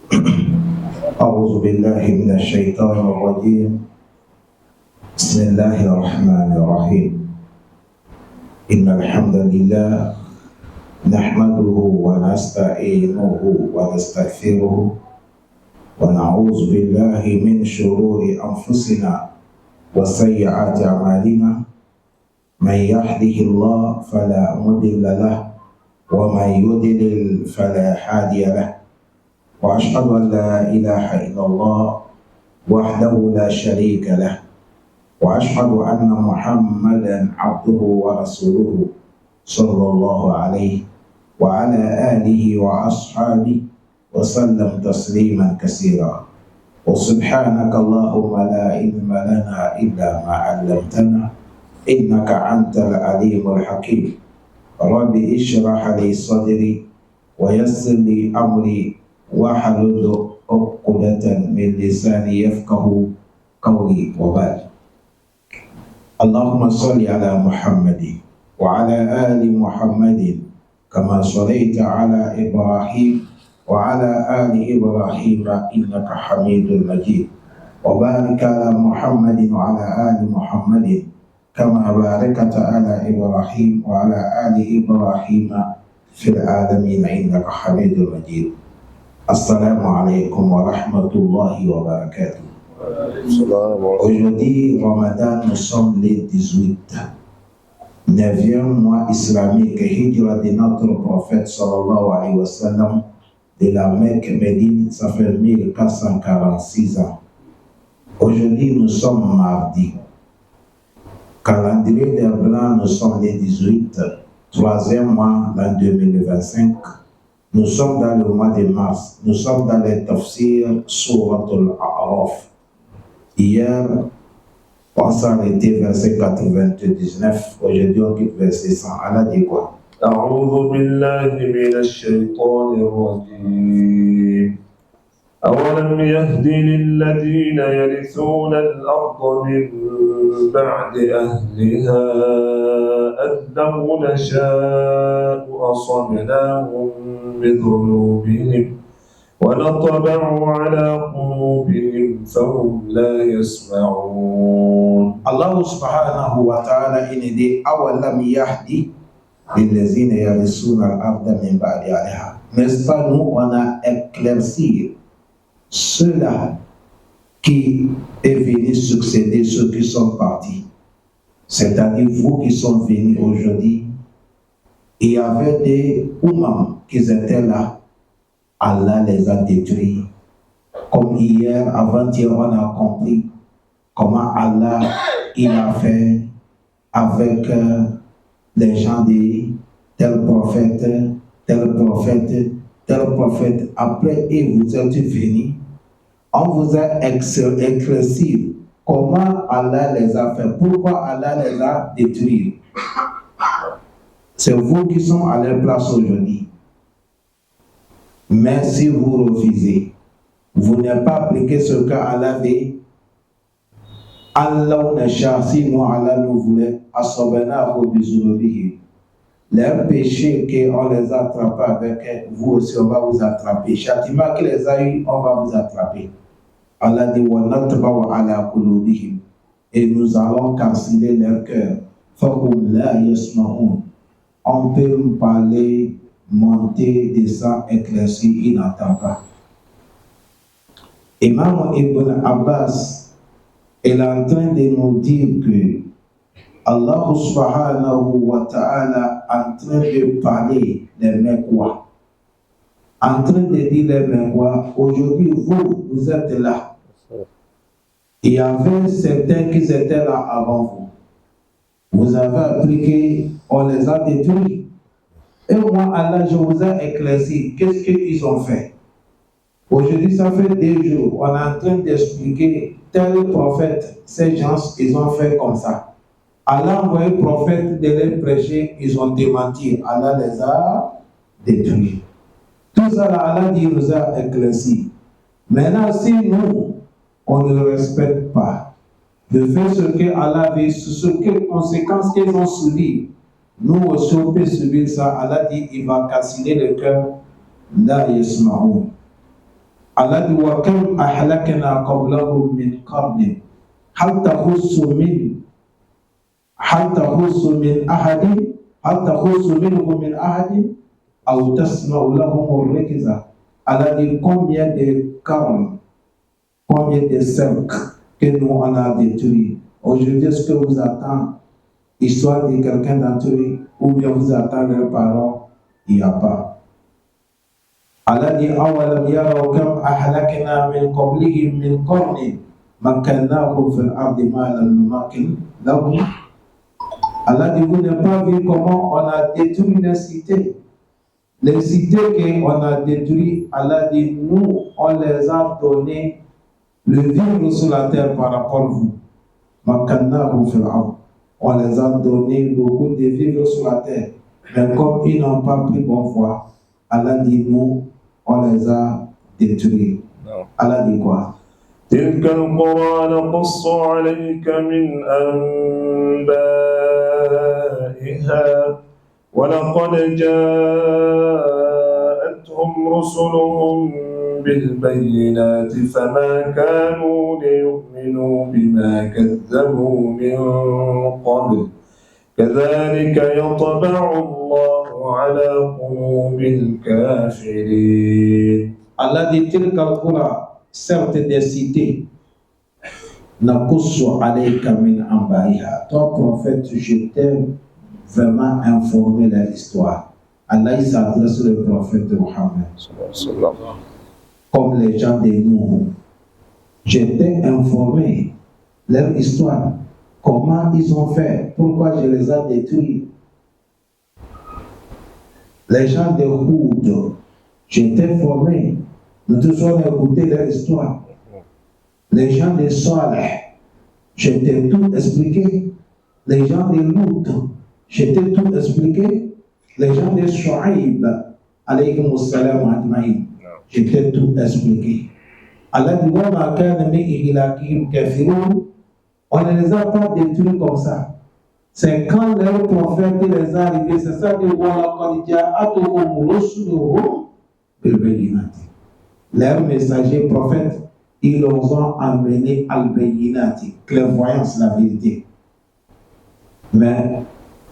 أعوذ بالله من الشيطان الرجيم. بسم الله الرحمن الرحيم. إن الحمد لله نحمده ونستعينه ونستغفره ونعوذ بالله من شرور أنفسنا وسيئات أعمالنا. من يهده الله فلا مضل له ومن يضلل فلا هادي له. وأشهد أن لا إله إلا الله وحده لا شريك له. وأشهد أن محمدا عبده ورسوله صلى الله عليه وعلى آله وأصحابه وسلم تسليما كثيرا. وسبحانك اللهم لا علم لنا إلا ما علمتنا إنك أنت العليم الحكيم. رب اشرح لي صدري ويسر لي أمري واحلل عقدة من لساني يفقه قولي وبعد. اللهم صل على محمد وعلى آل محمد كما صليت على إبراهيم وعلى آل إبراهيم إنك حميد مجيد. وبارك على محمد وعلى آل محمد كما باركت على إبراهيم وعلى آل إبراهيم في العالمين إنك حميد مجيد. Assalamu alaikum wa rahmatullahi wa barakatuh. Aujourd'hui, Ramadan, nous sommes le 18, 9e mois islamique, hijra de notre prophète sallallahu alayhi wa sallam de la Mecque Médine, ça fait 1446 ans. Aujourd'hui, nous sommes mardi. Calendrier des Blancs, nous sommes le 18, 3e mois, l'an 2025. Nous sommes dans le mois de mars, nous sommes dans le tafsir Surat al-A'raf. Hier, on s'en était verset 99, aujourd'hui on quitte verset 100. Allah dit quoi? أعوذ بالله من الشيطان الرجيم. أولم يهد للذين يرثون الأرض من بعد أهلها أن لو نشاء أصبناهم بذنوبهم ونطبع على قلوبهم فهم لا يسمعون. الله سبحانه وتعالى إن دي أولم يهدي للذين يرثون الأرض من بعد أهلها. N'est-ce pas, nous on a éclairci ceux-là qui est venu succéder ceux qui sont partis, c'est-à-dire vous qui sont venus aujourd'hui. Il y avait des Oumam qui étaient là, Allah les a détruits. Comme hier, avant-hier, on a compris comment Allah il a fait avec les gens de tel prophète, tel prophète, tel prophète. Après, et vous êtes venus, on vous a éclairci comment Allah les a fait, pourquoi Allah les a détruits. C'est vous qui sont à leur place aujourd'hui. Mais si vous refusez, vous n'avez pas appliqué ce qu'Allah dit, Allah ne cherche, si nous Allah nous voulait, assobena vos bizunobihi. Leurs péchés qu'on les a attrapés avec, vous aussi on va vous attraper. Châtiment qui les a eu, on va vous attraper. Allah dit, wa natba'u ala qulubihim. Et nous allons carcérer leur cœur. Fahum la yasma'un. On peut me parler, monter, descendre, éclaircir, il n'entend pas. Imam Ibn Abbas est en train de nous dire que Allah subhanahu wa ta'ala est en train de parler des Mecquois. En train de dire les Mecquois, aujourd'hui vous êtes là. Il y avait certains qui étaient là avant vous. Vous avez appris qu'on les a détruits. Et moi, Allah, je vous ai éclairci. Qu'est-ce qu'ils ont fait? Aujourd'hui, ça fait 2 jours. On est en train d'expliquer tel prophète, ces gens, ils ont fait comme ça. Allah a envoyé le prophète de les prêcher, ils ont démenti. Allah les a détruits. Tout ça, Allah dit, nous a éclairci. Maintenant, si nous, on ne le respecte pas, de faire ce que Allah veut, ce que conséquences qu'ils ont subies, nous aussi on peut subir ça. Allah dit, il va casser le cœur. La yasma'un. Allah dit wa kam ahlakna qablahum min qarnin hal tahussu minhum min ahadin aw tasma'u lahum ar-rikza. Allah dit combien de cornes, combien de cercles que nous on a détruits. Aujourd'hui, est-ce que vous attendez l'histoire de quelqu'un d'entré ou bien vous attendez leurs parents? Il n'y a pas. Allah dit awalam yaraw kam ahlakna min qablihim min qarnin makkannahum fil ardi ma lam numakkin lahum. Allah dit vous n'avez pas vu comment on a détruit les cités. Les cités qu'on a détruites, Allah dit nous on les a donné le vivre sur la terre par rapport à vous. Makkannahum fil ardi. On les a donné beaucoup de vivre sur la terre. Mais comme ils n'ont pas pris bonne foi, Allah dit nous, on les a détruits. Allah dit quoi? تلك القرى نقص عليك من أنبائها ولقد جاءتهم رسلهم بالبينات فما كانوا ليؤمنوا بما كذبوا من قبل كذلك يطبع الله على قلوب الكافرين. Allah dit تلك القرى, certes des cités, نقص عليك من أنبائها. Toi prophète, je t'ai vraiment informé de l'histoire. Allah s'adresse au prophète Mohammed. Comme les gens de nous, je t'ai informé de leur histoire. Comment ils ont fait? Pourquoi je les ai détruits? Les gens de Houd, je t'ai formé. Nous tous on a écouté leur histoire. Les gens de Saleh, je t'ai tout expliqué. Les gens de Lut, je t'ai tout expliqué. Les gens de Shu'aib, alaykum salam ajma'in, je t'ai tout expliqué. Allah dit wa ma kana min ihlakihim kafirun. On ne les a pas détruits comme ça. C'est quand leur prophète les est arrivé, c'est ça que walaqad ja'atuhum rusuluhum bil bayyinati. Leurs messagers prophètes, ils leur ont amené al-bayyinati, clairvoyance, la vérité. Mais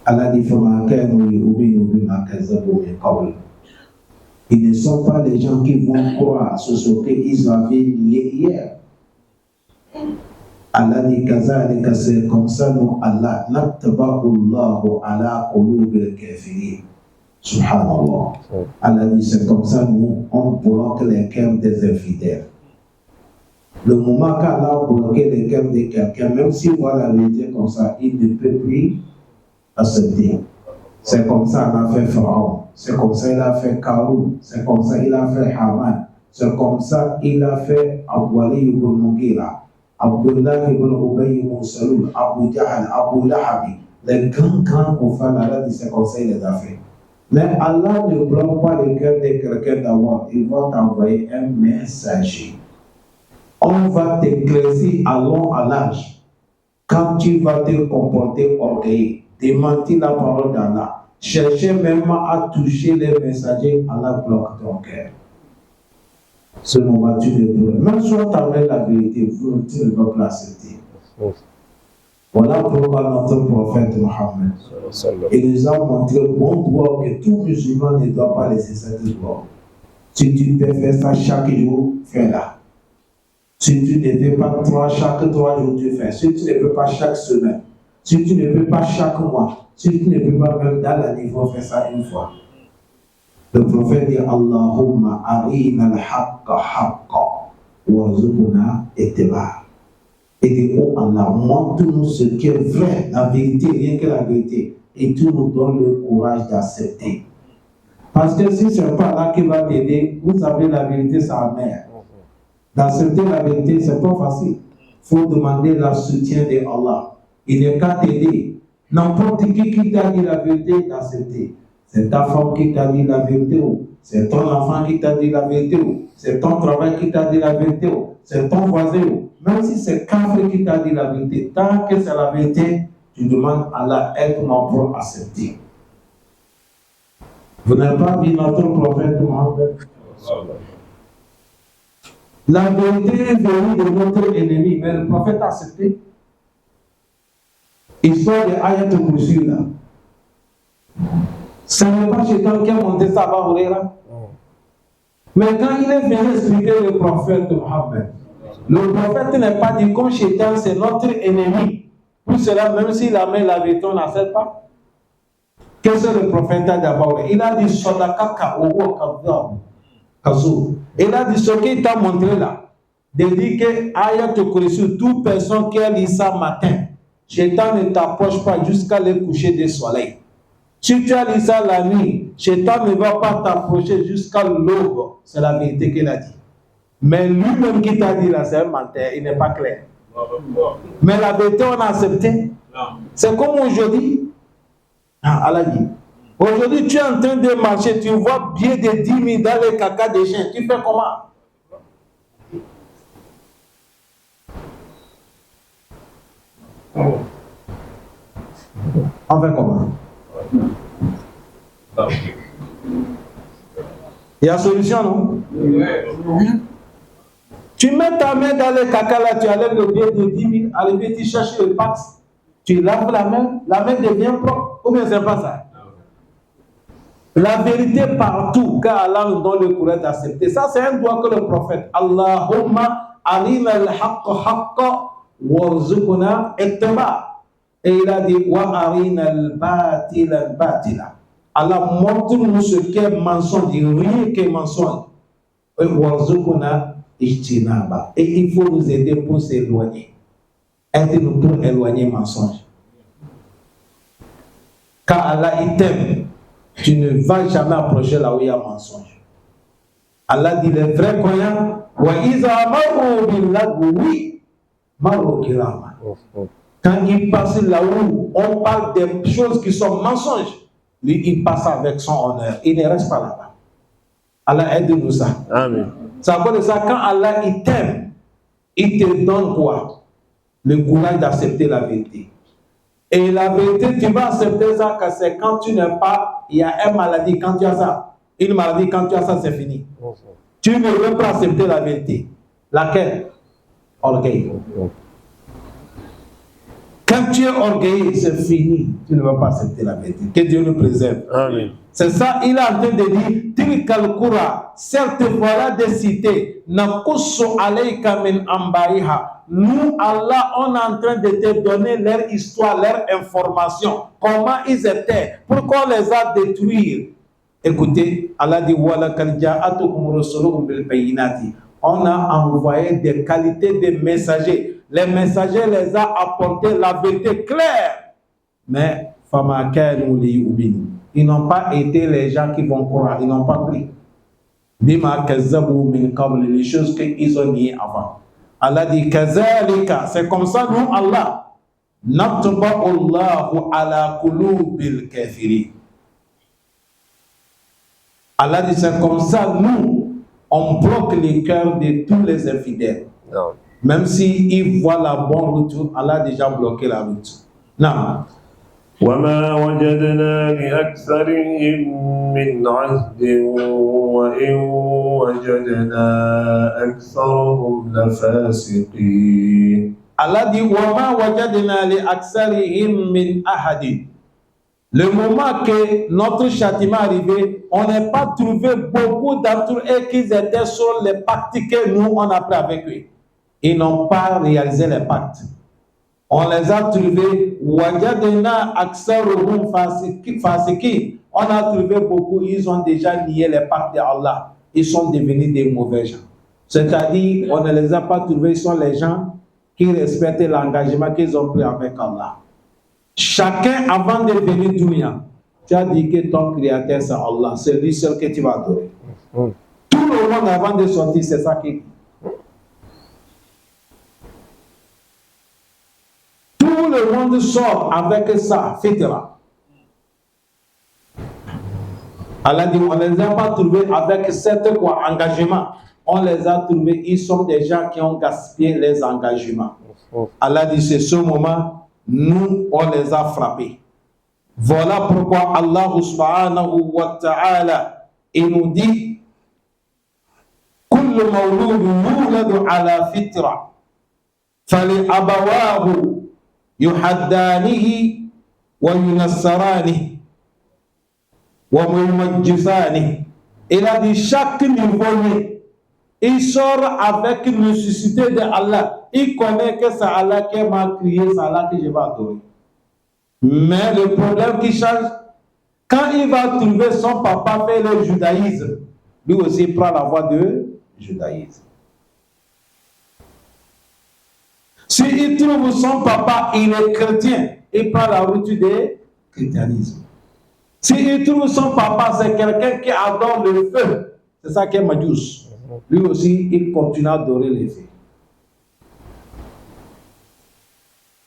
Allah dit ils ne sont pas les gens qui vont croire sur ce qu'ils avaient nié hier. Allah dit kazalika, c'est comme ça nous Allah nattaba'ullahu ala qulubil kafirin. Subhanallah. Allah dit c'est comme ça nous on bloque les cœurs des infidèles. Le moment qu'Allah a bloqué les cœurs de quelqu'un, même s'il voit la vérité comme ça, il ne peut plus accepter. C'est comme ça qu'il a fait Pharaon, c'est comme ça qu'il a fait Karoun, c'est comme ça qu'il a fait Haman, c'est comme ça qu'il a fait Abu Ali ibn Mughira, Abdullah ibn Ubay ibn Salul, Abu Jahl, Abu Lahab, les grands prophètes, Allah dit c'est comme ça qu'il les a fait. Mais Allah ne bloque pas le cœur de quelqu'un d'abord, il va t'envoyer un messager. On va t'éclaircir à long à large. Quand tu vas te comporter orgueilleux, démentir la parole d'Allah, chercher même à toucher les messagers, Allah bloque ton cœur. Ce moment, tu ne peux. Même si on t'amène la vérité, tu ne peux pas l'accepter. Voilà pourquoi notre prophète Mohammed, il nous a montré bon droit que tout musulman ne doit pas laisser cette droit. Si tu peux faire ça chaque jour, fais-la. Si tu ne fais pas chaque 3 jours, tu fais. Si tu ne peux pas chaque semaine, si tu ne peux pas chaque mois, si tu ne peux pas même dans l'année, il faut faire ça une fois. Le prophète dit Allahumma arina al-haqqa haqqa warzuqna ittiba. Et dit oh Allah, montre-nous ce qui est vrai, la vérité, rien que la vérité, et tu nous donnes le courage d'accepter. Parce que si ce n'est pas là qui va t'aider, vous savez la vérité, c'est amer. D'accepter la vérité, ce n'est pas facile. Il faut demander le soutien de Allah. Il n'est qu'à t'aider. N'importe qui t'a dit la vérité, d'accepter. C'est ta femme qui t'a dit la vérité, c'est ton enfant qui t'a dit la vérité, c'est ton travail qui t'a dit la vérité, c'est ton voisin. Même si c'est Kafir qui t'a dit la vérité, tant que c'est la vérité, tu demandes à Allah aide-moi pour accepter. Vous n'avez pas vu notre prophète Mohammed? La vérité est venue de notre ennemi, mais le prophète a accepté. Histoire de Ayat al-Kursi là. Ce n'est pas Shaitan qui a monté ça à Abu Huraira. Mais quand il est venu expliquer le prophète Mohammed, le prophète n'est pas dit comme Shaitan, c'est notre ennemi. Pour cela, même s'il a mis la vérité, on n'accepte pas. Qu'est-ce que le prophète a dit à Abu Huraira? Il a dit Sadaqaka wa Kazou. Il a dit ce qu'il t'a montré là. De dire que Ayat al-Kursi, toute personne qui a lu ça matin, Shaitan ne t'approche pas jusqu'à le coucher du soleil. Si tu as lu ça la nuit, Shaitan ne va pas t'approcher jusqu'à l'aube. C'est la vérité qu'il a dit. Mais lui-même qui t'a dit là, c'est un menteur, il n'est pas clair. Mais la vérité, on a accepté. C'est comme aujourd'hui. Allah dit. Aujourd'hui, tu es en train de marcher, tu vois bien des 10 000 dans les caca des chiens. Tu fais comment? On fait comment? Il y a solution, non? Tu mets ta main dans le caca là, tu enlèves le pied de 10 000, arrivé, tu cherches le pax, tu laves la main devient propre. Ou bien c'est pas ça? La vérité partout, car Allah nous donne le courage d'accepter. Ça, c'est un doigt que le prophète. Allahumma arina al-haqqa haqqa warzuqna ittiba. Et il a dit wa arina al-batila batila. Allah montre-nous ce qu'est mensonge, rien que mensonge. Et warzuqna ijtinaba. Et il faut nous aider pour s'éloigner. Aidez-nous pour éloigner mensonge. Car Allah il t'aime. Tu ne vas jamais approcher là où il y a mensonge. Allah dit les vrais croyants, quand ils passent là où on parle des choses qui sont mensonges, lui il passe avec son honneur, il ne reste pas là-bas. Allah aide-nous ça. Amen. C'est à cause de ça, quand Allah il t'aime, il te donne quoi? Le courage d'accepter la vérité. Et la vérité, tu vas accepter ça, car c'est quand tu n'es pas, il y a une maladie, quand tu as ça, une maladie, quand tu as ça, c'est fini. Tu ne veux pas accepter la vérité. Laquelle? Orgueil. Quand tu es orgueilleux, c'est fini. Tu ne veux pas accepter la vérité. Que Dieu nous préserve. Amen. C'est ça, il est en train de dire, Tilkal Qura, certes voilà des cités, Nakussu alayka min ambaiha. Nous, Allah, on est en train de te donner leur histoire, leur information, comment ils étaient, pourquoi on les a détruits. Écoutez, Allah dit, on a envoyé des qualités de messagers. Les messagers les a apporté la vérité claire. Mais, ils n'ont pas été les gens qui vont croire, ils n'ont pas pris. Les choses qu'ils ont niées avant. Allah dit Kazalika, c'est comme ça nous Allah Natba'ullahu ala qulubil kafirin. Allah dit c'est comme ça nous on bloque les cœurs de tous les infidèles. Non. Même si ils voient la bonne route, Allah a déjà bloqué la route. Non. وما وجدنا لأكثرهم من عهد وإن وجدنا أكثرهم لفاسقين. Allah dit وما وجدنا لأكثرهم من أحد. Le moment que notre châtiment arrivé, on n'a pas trouvé beaucoup d'entre eux qui étaient sur les pactes que nous on a pris avec eux. Ils n'ont pas réalisé les pactes. On les a trouvés, wajadna aksaruhum fasikin. On a trouvé beaucoup, ils ont déjà nié les pactes d'Allah. Ils sont devenus des mauvais gens. C'est-à-dire, on ne les a pas trouvés, ils sont les gens qui respectent l'engagement qu'ils ont pris avec Allah. Chacun, avant de venir dunya, tu as dit que ton créateur c'est Allah, c'est lui seul que tu vas adorer. Tout le monde avant de sortir, c'est ça qui dit. Tout le monde sort avec ça, fitra. Allah dit, on ne les a pas trouvés avec cet engagement. On les a trouvés, ils sont des gens qui ont gaspillé les engagements. Allah dit, c'est ce moment, nous, on les a frappés. Voilà pourquoi Allah subhanahu wa ta'ala, il nous dit, Kul كل مولود يولد على فطرة فلأبواه يحدانه وينصرانه ويمجسانه. Il a dit chaque nouveau-né, il sort avec une nécessité de Allah. Il connaît que c'est Allah qui m'a créé, c'est Allah que je vais adorer. Mais le problème qui change, quand il va trouver son papa faire le judaïsme, lui aussi prend la voie de judaïsme. S'il trouve son papa, il est chrétien, il prend la route du christianisme. S'il trouve son papa, c'est quelqu'un qui adore le feu, c'est ça qui est Majus. Lui aussi, il continue à adorer les feux.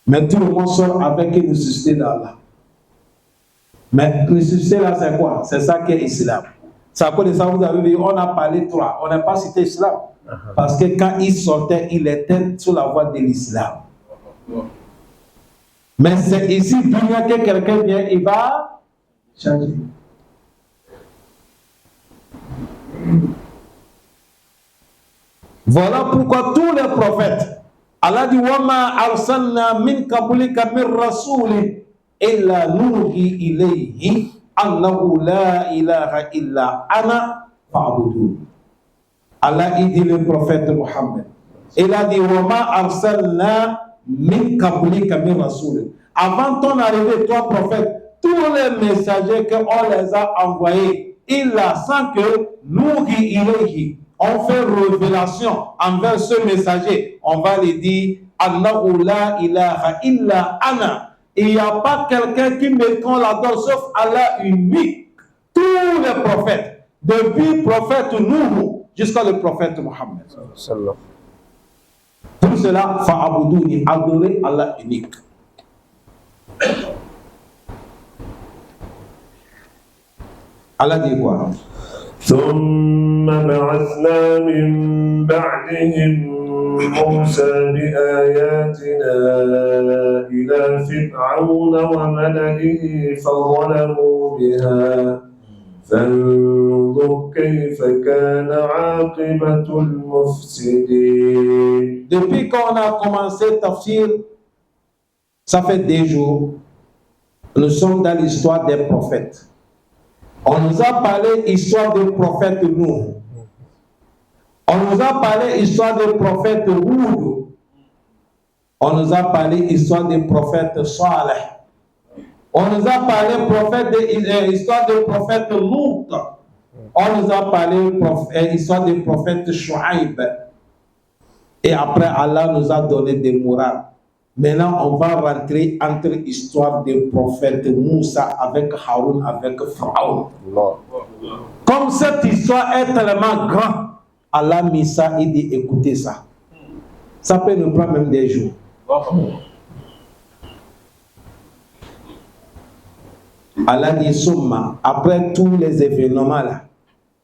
Mais tout le monde sort avec une nécessité d'Allah. Mais nécessité là, c'est quoi? C'est ça qui est l'islam. C'est à cause de ça, vous avez vu, on a parlé trois, on n'a pas cité l'islam. Parce que quand il sortait, il était sur la voie de l'islam. Mais c'est ici, bien que quelqu'un vient, il va changer. Voilà pourquoi tous les prophètes, Allah dit Wama arsalna min qablika min rasulin illa nuhi ilayhi annahu la ilaha illa ana fa'budun. Allah il dit le prophète Mohammed. Il a dit Wama arsalna min qablika min rasulin. Avant ton arrivée, toi prophète, tous les messagers qu'on les a envoyés, illa sans que nuhi ilayhi, on fait révélation envers ce messager, on va lui dire Allahu la ilaha illa ana. Il n'y a pas quelqu'un qui méprend la donne sauf Allah unique. Tous les prophètes, depuis le prophète Nuh jusqu'à le prophète Mohammed. Tout cela, fa'abudouni, adorer Allah unique. Allah dit quoi? ثم بعثنا من بعدهم موسى بآياتنا إلى فرعون وملئه فظلموا بها فانظر كيف كان عاقبة المفسدين. Depuis qu'on a commencé Tafsir, ça fait 2 jours, nous sommes dans l'histoire des prophètes. On nous a parlé histoire des prophètes Nuh. On nous a parlé histoire des prophètes Hud. On nous a parlé histoire des prophètes Saleh. On nous a parlé histoire des prophètes Lut. On nous a parlé histoire des prophètes Shuaib. Et après Allah nous a donné des morales. Maintenant, on va rentrer entre l'histoire des prophètes Moussa avec Haroun, avec Pharaon. Comme cette histoire est tellement grande, Allah mis ça et dit écoutez ça. Ça peut nous prendre même des jours. Allah dit Summa, après tous les événements là,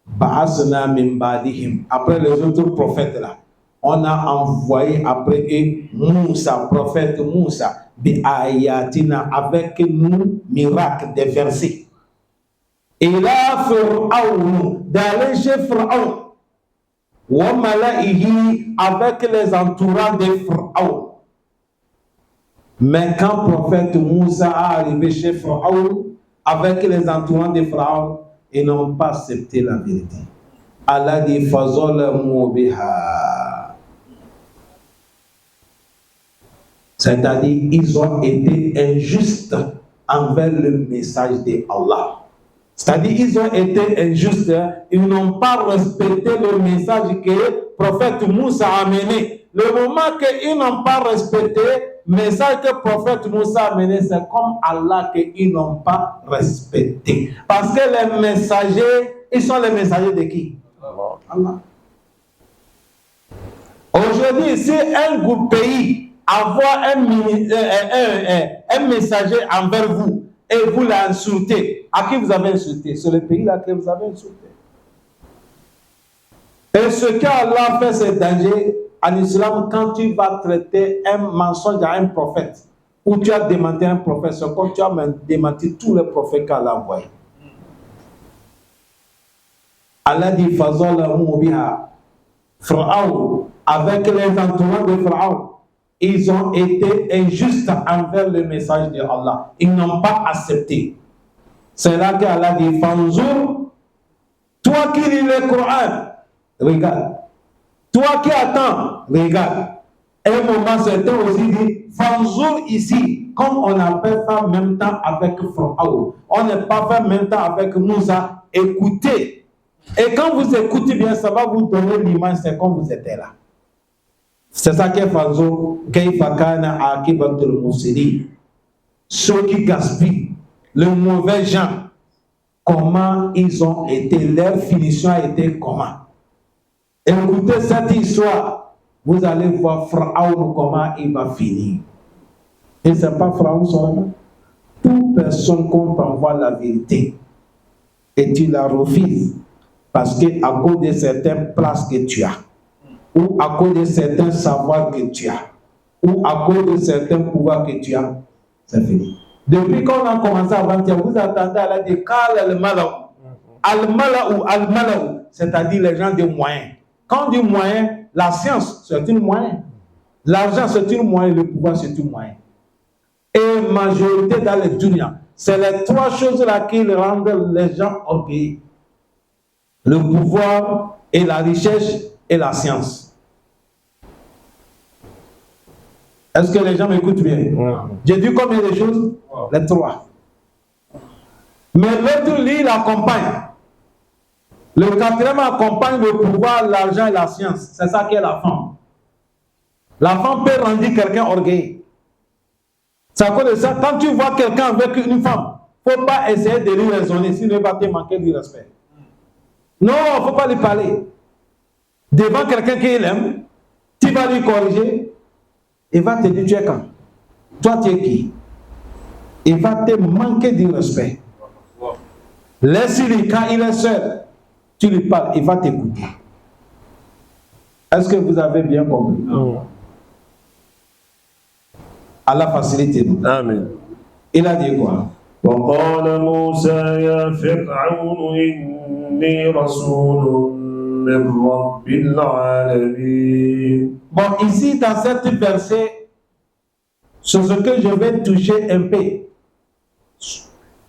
Ba'asna min ba'dihim, après les autres prophètes là, on a envoyé après eux Moussa, prophète Moussa, bi ayatina, avec nous miracles, des versets. Et là, Pharaon, d'aller chez Pharaon, wa mala'ihi, avec les entourants de Pharaon. Mais quand prophète Moussa est arrivé chez Pharaon, avec les entourants de Pharaon, ils n'ont pas accepté la vérité. Allah dit fazalamu biha. C'est-à-dire, ils ont été injustes envers le message de Allah. C'est-à-dire, ils ont été injustes, ils n'ont pas respecté le message que le prophète Moussa a amené. Le moment qu'ils n'ont pas respecté le message que le prophète Moussa a amené, c'est comme Allah qu'ils n'ont pas respecté. Parce que les messagers, ils sont les messagers de qui? Allah. Aujourd'hui, si un groupe pays avoir un messager envers vous et vous l'insultez, à qui vous avez insulté? C'est le pays-là que vous avez insulté. Et ce qu'Allah fait, c'est danger en islam quand tu vas traiter un mensonge à un prophète ou tu as démenti un prophète, c'est comme tu as démenti tous les prophètes qu'Allah a envoyés. Allah dit Fazalamu biha. Pharaon, avec les entourants de Pharaon, ils ont été injustes envers le message de Allah. Ils n'ont pas accepté. C'est là qu'Allah dit, Fanzour, toi qui lis le Coran, regarde. Toi qui attends, regarde. Et un moment, certains aussi dit, Fanzour ici, comme on n'a pas fait en même temps avec Pharaon, on n'est pas fait en même temps avec Moussa, écoutez. Et quand vous écoutez bien, ça va vous donner l'image, c'est comme vous étiez là. C'est ça qui est Fanzour, Kayfa kana akibatul mufsidin. Ceux qui gaspillent, les mauvais gens, comment ils ont été, leur finition a été comment. Écoutez cette histoire, vous allez voir Pharaon comment il va finir. Et ce n'est pas Pharaon seulement. Toute personne qu'on t'envoie la vérité et tu la refuses parce qu'à cause de certaines places que tu as, ou à cause de certains savoirs que tu as, ou à cause de certains pouvoirs que tu as, c'est fini. Depuis qu'on a commencé à avant-hier, vous attendez à la décale al-malaou. Al-malaou, al-malaou, c'est-à-dire les gens de moyens. Quand on dit moyen, la science, c'est une moyen. L'argent, c'est une moyen. Le pouvoir, c'est une moyen. Et majorité dans les dunya, c'est les trois choses-là qui rendent les gens orgueilleux. Le pouvoir et la richesse et la science. Est-ce que les gens m'écoutent bien? J'ai dit combien de choses? Les trois. Mais l'autre lit l'accompagne. Le quatrième accompagne le pouvoir, l'argent et la science. C'est ça qui est la femme. La femme peut rendre quelqu'un orgueilleux. C'est à cause de ça, quand tu vois quelqu'un avec une femme, il ne faut pas essayer de lui raisonner, sinon il va te manquer du respect. Non, il ne faut pas lui parler. Devant quelqu'un qu'il aime, tu vas lui corriger, il va te dire tu es quand? Toi tu es qui? Il va te manquer du respect. Laisse-le quand il est seul. Tu lui parles, il va t'écouter. Est-ce que vous avez bien compris? Allah facilite nous. Amen. Il a dit quoi? وقال موسى يا فرعون إني رسول من رب العالمين. Bon, ici, dans cet verset, sur ce que je vais toucher un peu.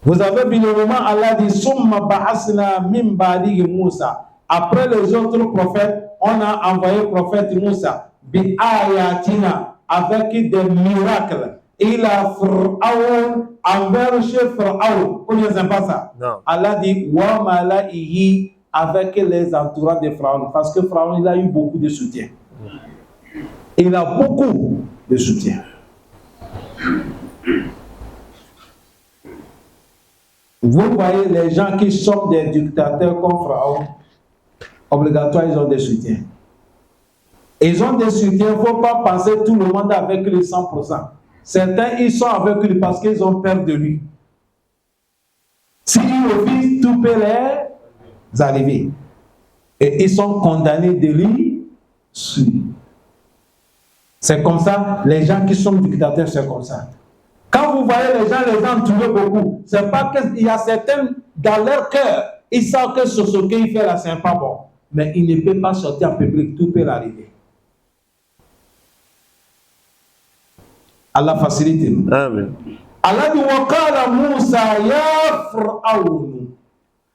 Vous avez vu le moment, Allah dit Summa ba'asna min ba'dihi Moussa. Après les autres prophètes, on a envoyé le prophète Moussa bi ayatina, avec des miracles. Il a Pharaon envers chez Pharaon. Vous ne savez pas ça? Non. Allah dit wa mala'ihi, avec les entourants de Pharaon. Parce que Pharaon, il a eu beaucoup de soutien. Il a beaucoup de soutien. Vous voyez les gens qui sont des dictateurs comme Pharaon, obligatoirement ils ont des soutiens. Ils ont des soutiens, il ne faut pas penser tout le monde avec lui 100%. Certains, ils sont avec lui parce qu'ils ont peur de lui. S'ils refusent, tout peut les arriver. Et ils sont condamnés de lui suivre. C'est comme ça, les gens qui sont dictateurs, c'est comme ça. Quand vous voyez les gens les entourer beaucoup, c'est pas qu'il y a certains dans leur cœur, ils savent que ce qu'il fait là, c'est pas bon. Mais il ne peut pas sortir en public, tout peut l'arriver. Allah facilite. Amen. Allah dit Waqala Moussa ya Pharaon.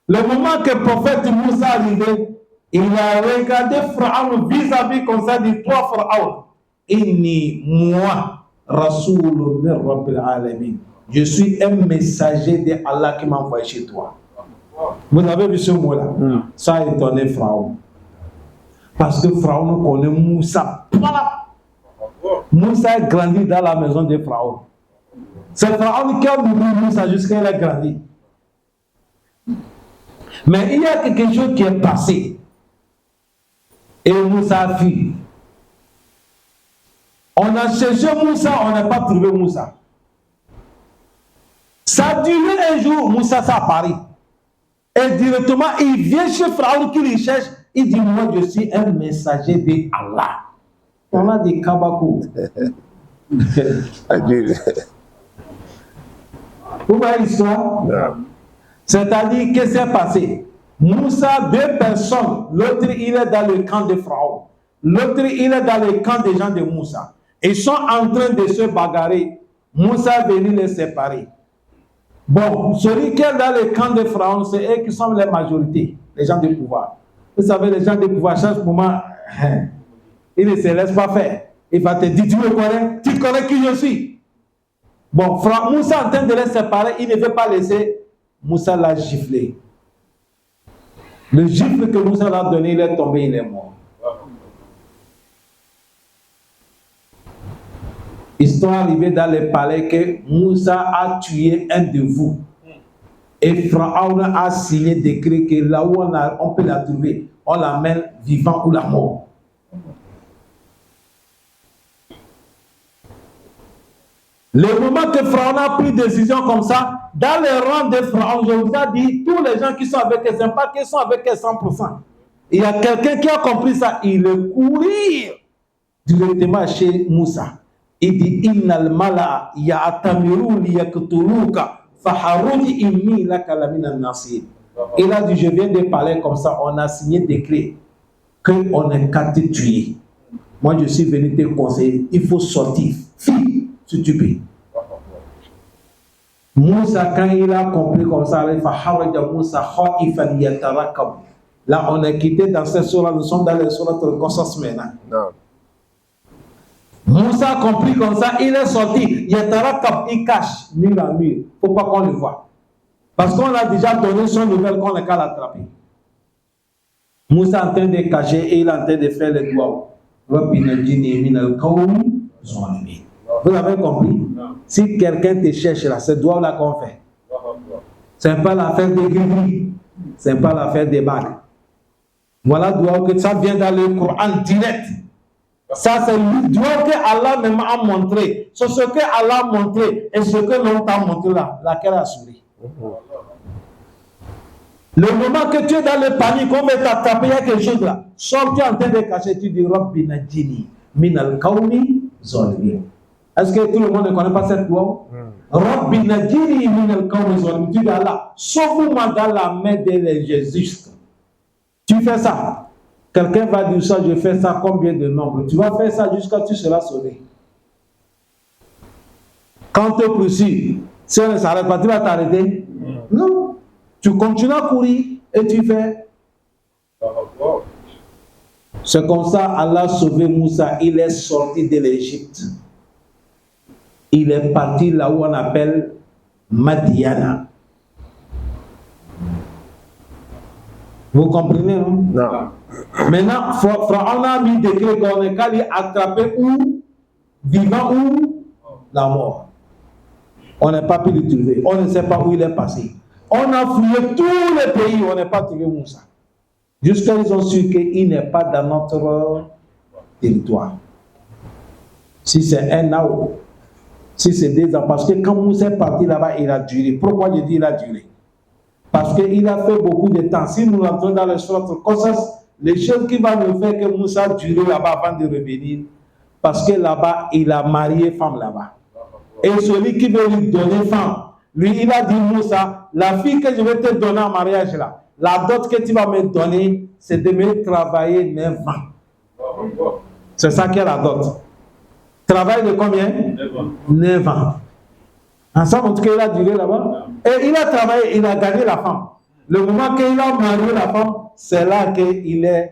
Le moment que le prophète Moussa est arrivé, il a regardé Pharaon vis-à-vis comme ça, dit toi Pharaon, inni moi. Rasoul min Rabbil Alamin. Je suis un messager de Allah qui m'a envoyé chez toi. Vous avez vu ce mot-là? Ça a étonné Pharaon. Parce que Pharaon connaît Moussa. Moussa a grandi dans la maison de Pharaon. C'est Pharaon qui a nourri Moussa jusqu'à ce qu'il a grandi. Mais il y a quelque chose qui est passé. Et Moussa a fui. On a cherché Moussa, on n'a pas trouvé Moussa. Ça a duré un jour, Moussa s'est apparu. Et directement, il vient chez Pharaon qui le cherche. Il dit, moi je suis un messager de Allah. On a des kabakou. Vous voyez l'histoire? C'est-à-dire, qu'est-ce qui s'est passé? Moussa, deux personnes, l'autre il est dans le camp de Pharaon. L'autre, il est dans le camp des gens de Moussa. Ils sont en train de se bagarrer. Moussa est venu les séparer. Bon, celui qui est dans le camp de Pharaon, c'est eux qui sont les majorités, les gens de pouvoir. Vous savez, les gens de pouvoir, à chaque moment, ils ne se laissent pas faire. Il va te dire, tu me connais? Tu connais qui je suis? Bon, Moussa est en train de les séparer, il ne veut pas laisser. Moussa l'a giflé. Le gifle que Moussa l'a donné, il est tombé, il est mort. Ils sont arrivés dans le palais que Moussa a tué un de vous. Et Pharaon a signé décret que là où on peut la trouver, on l'amène vivant ou la mort. Le moment que Pharaon a pris décision comme ça, dans les rangs de Pharaon, je vous ai dit, tous les gens qui sont avec eux, c'est pas qu'ils sont avec eux 100%. Il y a quelqu'un qui a compris ça, il est courir directement chez Moussa. Il dit, Innal mala ya'tamiru liyaqtuluka faharuji inni laka lamina nasir. Il a dit, je viens de parler comme ça, on a signé décret qu'on est qu'à te tuer. Moi, je suis venu te conseiller, il faut sortir. Fille, si tu peux. Moussa, quand il a compris comme ça, il fa Moussa khaifan yatarakab. Là, on est quitté dans cette sourate, nous sommes dans les sourates de Qasas maintenant. Moussa a compris comme ça, il est sorti. Yatarakab, il cache, mur à mur. Il ne faut pas qu'on le voit. Parce qu'on a déjà donné son nouvelle qu'on n'est qu'à l'attraper. Moussa est en train de cacher et il est en train de faire les doigts. Vous avez compris? Si quelqu'un te cherche là, ce doigt-là qu'on fait. Ce n'est pas l'affaire des gris, ce n'est pas l'affaire des bagues. Voilà doigt que ça vient dans le Coran direct. Ça, c'est le doigt que Allah même a montré. C'est ce que Allah a montré et ce que l'on t'a montré là, laquelle a souri. Le moment que tu es dans le panique, on veut t'attraper, il y a quelque chose là. Sors, tu es en train de cacher, tu dis Rabbi Najini, Minal Kaumi Zolmi. Est-ce que tout le monde ne connaît pas cette loi? Rabbi Najini, Minal Kaumi Zolmi. Tu dis Allah, sauve-moi dans la main des justes. Tu fais ça. Quelqu'un va dire ça, je fais ça, combien de nombre? Tu vas faire ça jusqu'à ce que tu seras sauvé. Quand tu es poursuivi, si on ne s'arrête pas, tu vas t'arrêter? Non. Tu continues à courir et tu fais. C'est comme ça Allah a sauvé Moussa. Il est sorti de l'Égypte. Il est parti là où on appelle Madiana. Vous comprenez, non? Non. Maintenant, Pharaon a mis décret qu'on est qu'à lui attraper ou vivant ou la mort. On n'a pas pu le trouver. On ne sait pas où il est passé. On a fouillé tous les pays, on n'a pas trouvé Moussa. Jusqu'à ils ont su qu'il n'est pas dans notre territoire. Si c'est un an, si c'est 2 ans, parce que quand Moussa est parti là-bas, il a duré. Pourquoi je dis il a duré? Parce qu'il a fait beaucoup de temps. Si nous rentrons dans les sourates Qasas, les choses qui vont nous faire que Moussa a duré là-bas avant de revenir, parce que là-bas, il a marié femme là-bas. Et celui qui veut lui donner femme, lui, il a dit Moussa, la fille que je vais te donner en mariage là, la dot que tu vas me donner, c'est de me travailler 9 ans. C'est ça qu'est la dot. Travail de combien? 9 ans. Ensemble, en tout cas, il a duré là-bas. Et il a travaillé, il a gagné la femme. Le moment qu'il a marié la femme, c'est là qu'il a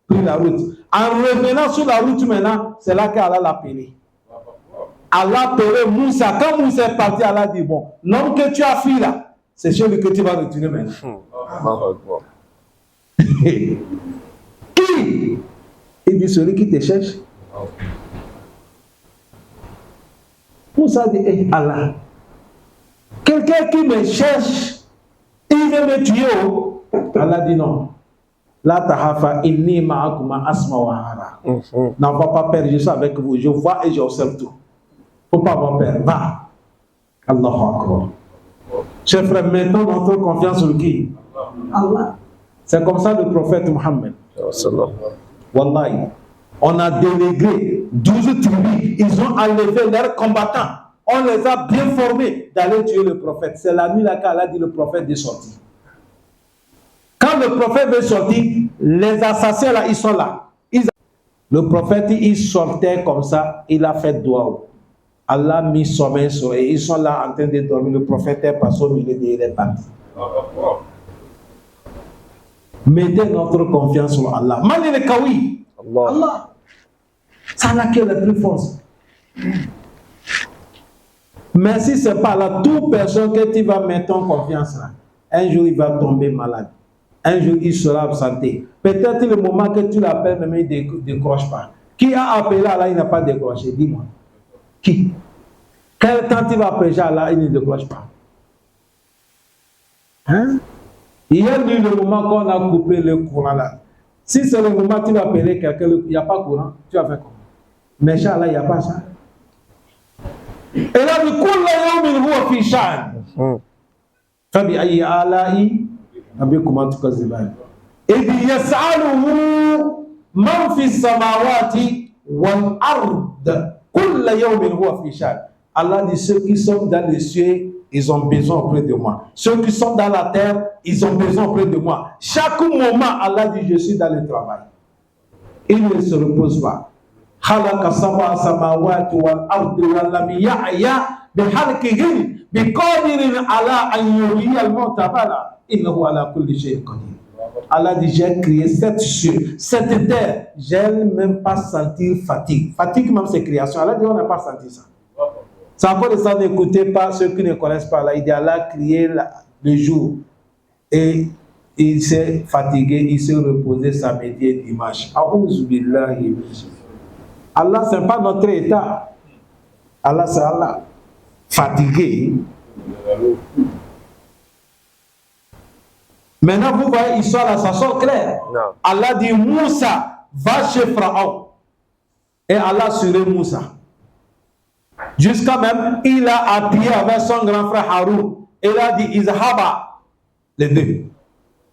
pris la route. En revenant sur la route maintenant, c'est là qu'Allah l'a appelé. Allah a appelé Moussa. Quand Moussa est parti, Allah a dit, bon, l'homme que tu as fui là, c'est celui que tu vas retourner maintenant. Qui? Il dit, celui qui te cherche. Moussa dit, hey, Allah, quelqu'un qui me cherche, il veut me tuer. Oh. Allah dit non. La tahafa inni ma'akuma asma wa hara. N'envoie pas peur, je suis avec vous. Je vois et j'observe tout. Faut pas avoir peur. Va. Allahu Akbar. Chers frères, mettons notre confiance sur qui? Allah. C'est comme ça le prophète Mohammed. Wallahi. On a délégué 12 tribus. Ils ont enlevé leurs combattants. On les a bien formés d'aller tuer le prophète. C'est la nuit là qu'Allah dit le prophète est sorti. Quand le prophète veut sortir, les assassins là, ils sont là. Le prophète, il sortait comme ça, il a fait doigt. Allah a mis son main sur eux. Ils sont là en train de dormir. Le prophète est passé au milieu d'eux, il est parti. Mettez notre confiance sur Allah. Mali le kawi. Allah. C'est Allah qui est le plus fort. Mais si ce n'est pas là, toute personne que tu vas mettre en confiance là, un jour il va tomber malade. Un jour il sera absenté. Peut-être le moment que tu l'appelles, même il ne décroche pas. Qui a appelé Allah, il n'a pas décroché? Dis-moi. Qui? Quel temps tu vas appeler Allah, il ne décroche pas? Hein? Il y a eu le moment qu'on a coupé le courant là. Si c'est le moment où tu vas appeler quelqu'un, il n'y a pas de courant, tu vas faire comment? Mais Inch'Allah, il n'y a pas ça. Et là, il dit يسأله من في السماوات والأرض كل يوم هو في شأن. Allah dit ceux qui sont dans les cieux, ils ont besoin auprès de moi. Ceux qui sont dans la terre, ils ont besoin auprès de moi. Chaque moment, Allah dit je suis dans le travail. Il ne se repose pas. خلق سبع سماوات والأرض ولم يعي بخلقهن بقادر على أن يحيي الموتى بلى إنه على كل شيء قدير. Allah dit j'ai créé cette cieux, cette terre, j'ai même pas senti fatigue. Fatigue même c'est création. Allah dit on n'a pas senti ça. C'est encore de ça, n'écoutez pas ceux qui ne connaissent pas Allah. Il dit Allah a créé le jour et il s'est fatigué, il s'est reposé samedi et dimanche. Allah, ce n'est pas notre état. Allah, c'est Allah. Fatigué. Maintenant, vous voyez, l'histoire là, ça sort clair. Allah dit Moussa, va chez Pharaon. Et Allah surait Moussa. Jusqu'à même, il a appuyé avec son grand frère Haroun. Et il a dit Izhaba. Les deux.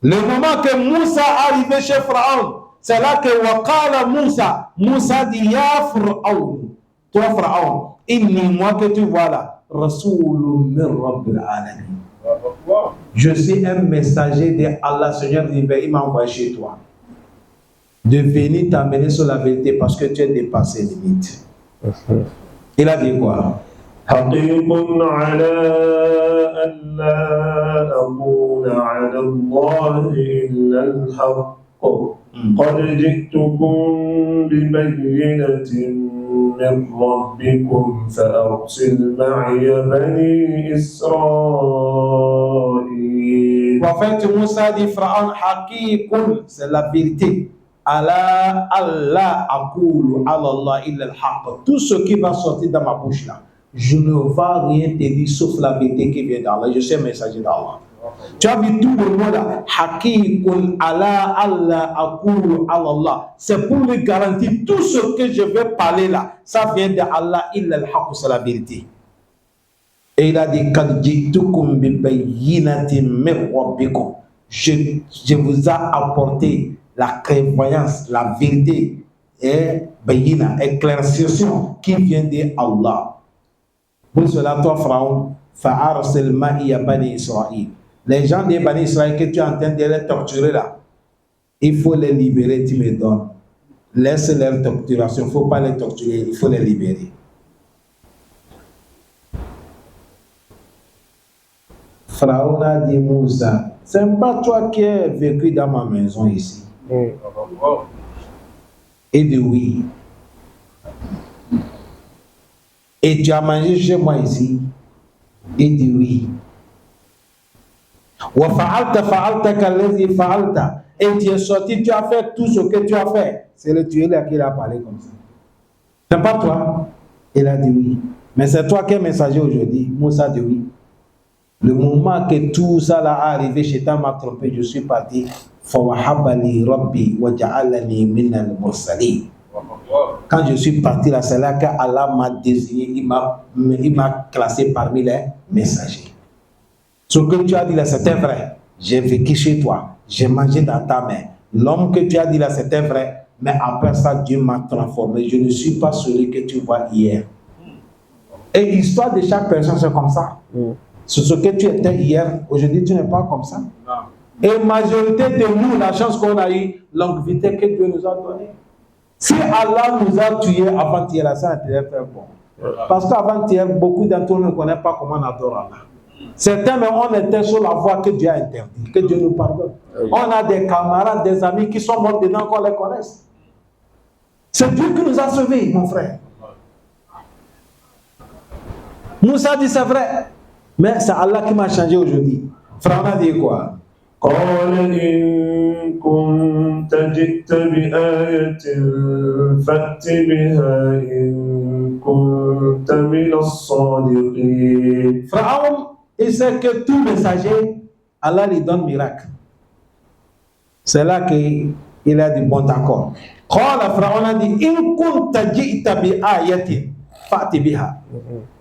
Le moment que Moussa est arrivé chez Pharaon, c'est là que Waqala Moussa. Moussa dit Ya Pharaon. Toi, Pharaon, inni, moi que tu vois là, Rasoulun min Rabbil Alamin. Je suis un messager de Allah, Seigneur d'univers, il m'a envoyé chez toi. De venir t'amener sur la vérité parce que tu as dépassé les limites. Il a dit quoi? حقيق على ألا أقول على الله إلا الحق قد جئتكم ببينة من ربكم فأرسل معي بني إسرائيل. Prophète Moussa dit Pharaon, Haqiqun, c'est la vérité. Allah, Allah, Akoulu, Allah, illa al-haq. Tout ce qui va sortir dans ma bouche là, je ne vais rien te dire sauf la vérité qui vient d'Allah. Je suis un messager d'Allah. Tu as vu tout le mot là, Haqiqun, Allah, Allah, Akoulu, Allah. C'est pour lui garantir tout ce que je vais parler là, ça vient d'Allah, illa al-haq, c'est la vérité. Et il a dit, je vous ai apporté la clairvoyance, la vérité, et bayina, éclaircition qui vient d'Allah. Pour cela, toi, Pharaon, fa'arsel ma'iya bani Israël. Les gens des bani Israël que tu es en train de les torturer là, il faut les libérer, tu me donnes. Laisse leur torturation, il ne faut pas les torturer, il faut les libérer. Pharaon a dit Moussa, c'est pas toi qui es vécu dans ma maison ici. Il dit oui. Et tu as mangé chez moi ici? Il dit oui. Et tu es sorti, tu as fait tout ce que tu as fait. C'est le tueur là qui a parlé comme ça. C'est pas toi? Il a dit oui. Mais c'est toi qui es messager aujourd'hui. Moussa dit oui. Le moment que tout ça là est arrivé, Shaitan m'a trompé, je suis parti. Quand je suis parti là, c'est là qu'Allah m'a désigné, il m'a classé parmi les messagers. Ce que tu as dit là, c'était vrai. J'ai vécu chez toi, j'ai mangé dans ta main. L'homme que tu as dit là, c'était vrai. Mais après ça, Dieu m'a transformé. Je ne suis pas celui que tu vois hier. Et l'histoire de chaque personne, c'est comme ça. C'est ce que tu étais hier, aujourd'hui tu n'es pas comme ça. Non. Et majorité de nous, la chance qu'on a eue, longévité que Dieu nous a donnée. Si Allah nous a tués avant-hier, ça n'était pas bon. Parce qu'avant-hier, beaucoup d'entre nous ne connaissent pas comment on adore Allah. Certains, mais on était sur la voie que Dieu a interdite, que Dieu nous pardonne. On a des camarades, des amis qui sont morts dedans qu'on les connaisse. C'est Dieu qui nous a sauvés, mon frère. Moussa dit c'est vrai, mais c'est Allah qui m'a changé aujourd'hui. Frère, on a dit quoi? قال إن كنت جئت بآية فأت بها إن كنت من الصادقين. Pharaon, il sait que tout messager, Allah lui donne miracle. C'est là qu'il a du bon accord. Quand Pharaon a dit, in kunta ji'ta bi ayatin, fa'ti biha.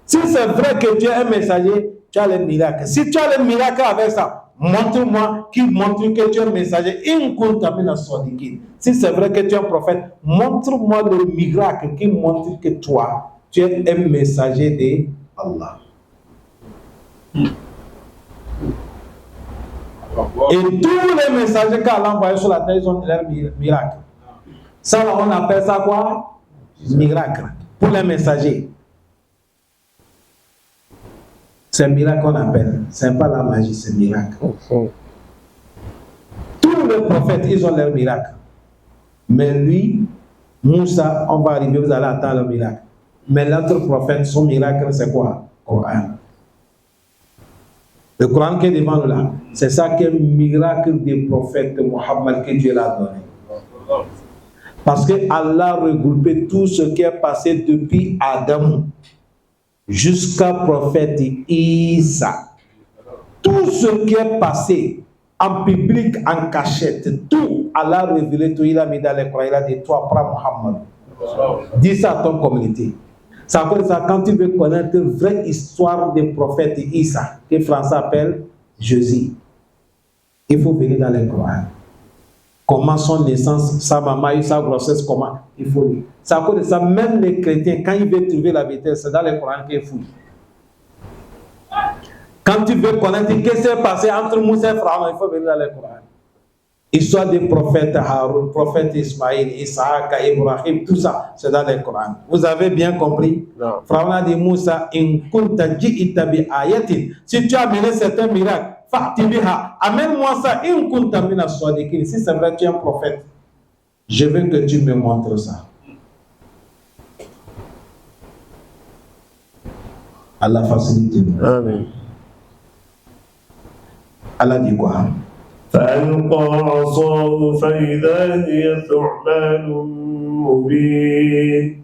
Si c'est vrai que tu es un messager, tu as le miracle. Si tu as le miracle avec ça, montre-moi qui montre que tu es un messager. In kunta mina sadiqin. Si c'est vrai que tu es un prophète, montre-moi le miracle qui montre que toi, tu es un messager de Allah. Et tous les messagers qu'Allah envoyés sur la terre, ils ont leur miracle. Ça, on appelle ça quoi? Miracle. Pour les messagers. C'est un miracle qu'on appelle. Ce n'est pas la magie, c'est un miracle. Tous les prophètes, ils ont leur miracle. Mais lui, Moussa, on va arriver, vous allez attendre le miracle. Mais l'autre prophète, son miracle, c'est quoi? Coran. Le Coran qui est devant nous là, c'est ça qui est le miracle des prophètes de Mohammed que Dieu l'a donné. Parce que Allah a regroupé tout ce qui est passé depuis Adam jusqu'à prophète Isa. Tout ce qui est passé en public, en cachette, tout Allah a révélé, tout il a mis dans les Coran, il a dit toi, prends Mohammed. Dis ça à ton communauté. Ça veut dire ça quand tu veux connaître la vraie histoire des prophètes Isa, que Français appelle Jésus. Il faut venir dans les Coran. Comment son naissance, sa maman a eu sa grossesse, comment il faut lire. Ça veut dire ça, même les chrétiens, quand ils veulent trouver la vérité, c'est dans les Coran qu'ils fouillent. Quand tu veux connaître ce qui s'est passé entre Moussa et Pharaon, il faut venir dans les Coran. Histoire des prophètes Haroun, prophète Ismaïl, Isaac, Ibrahim, tout ça, c'est dans les Coran. Vous avez bien compris? Pharaon a dit Moussa, in kunta ji'ta bi ayatin. Si tu as amené certains miracles, fa'ti biha. Amène-moi ça, in kunta mina sadiqin. Si c'est vrai que tu es un prophète, je veux que tu me montres ça. Allah facilite. Amen. Allah dit quoi? فألقى عصاه فإذا هي ثعبان مبين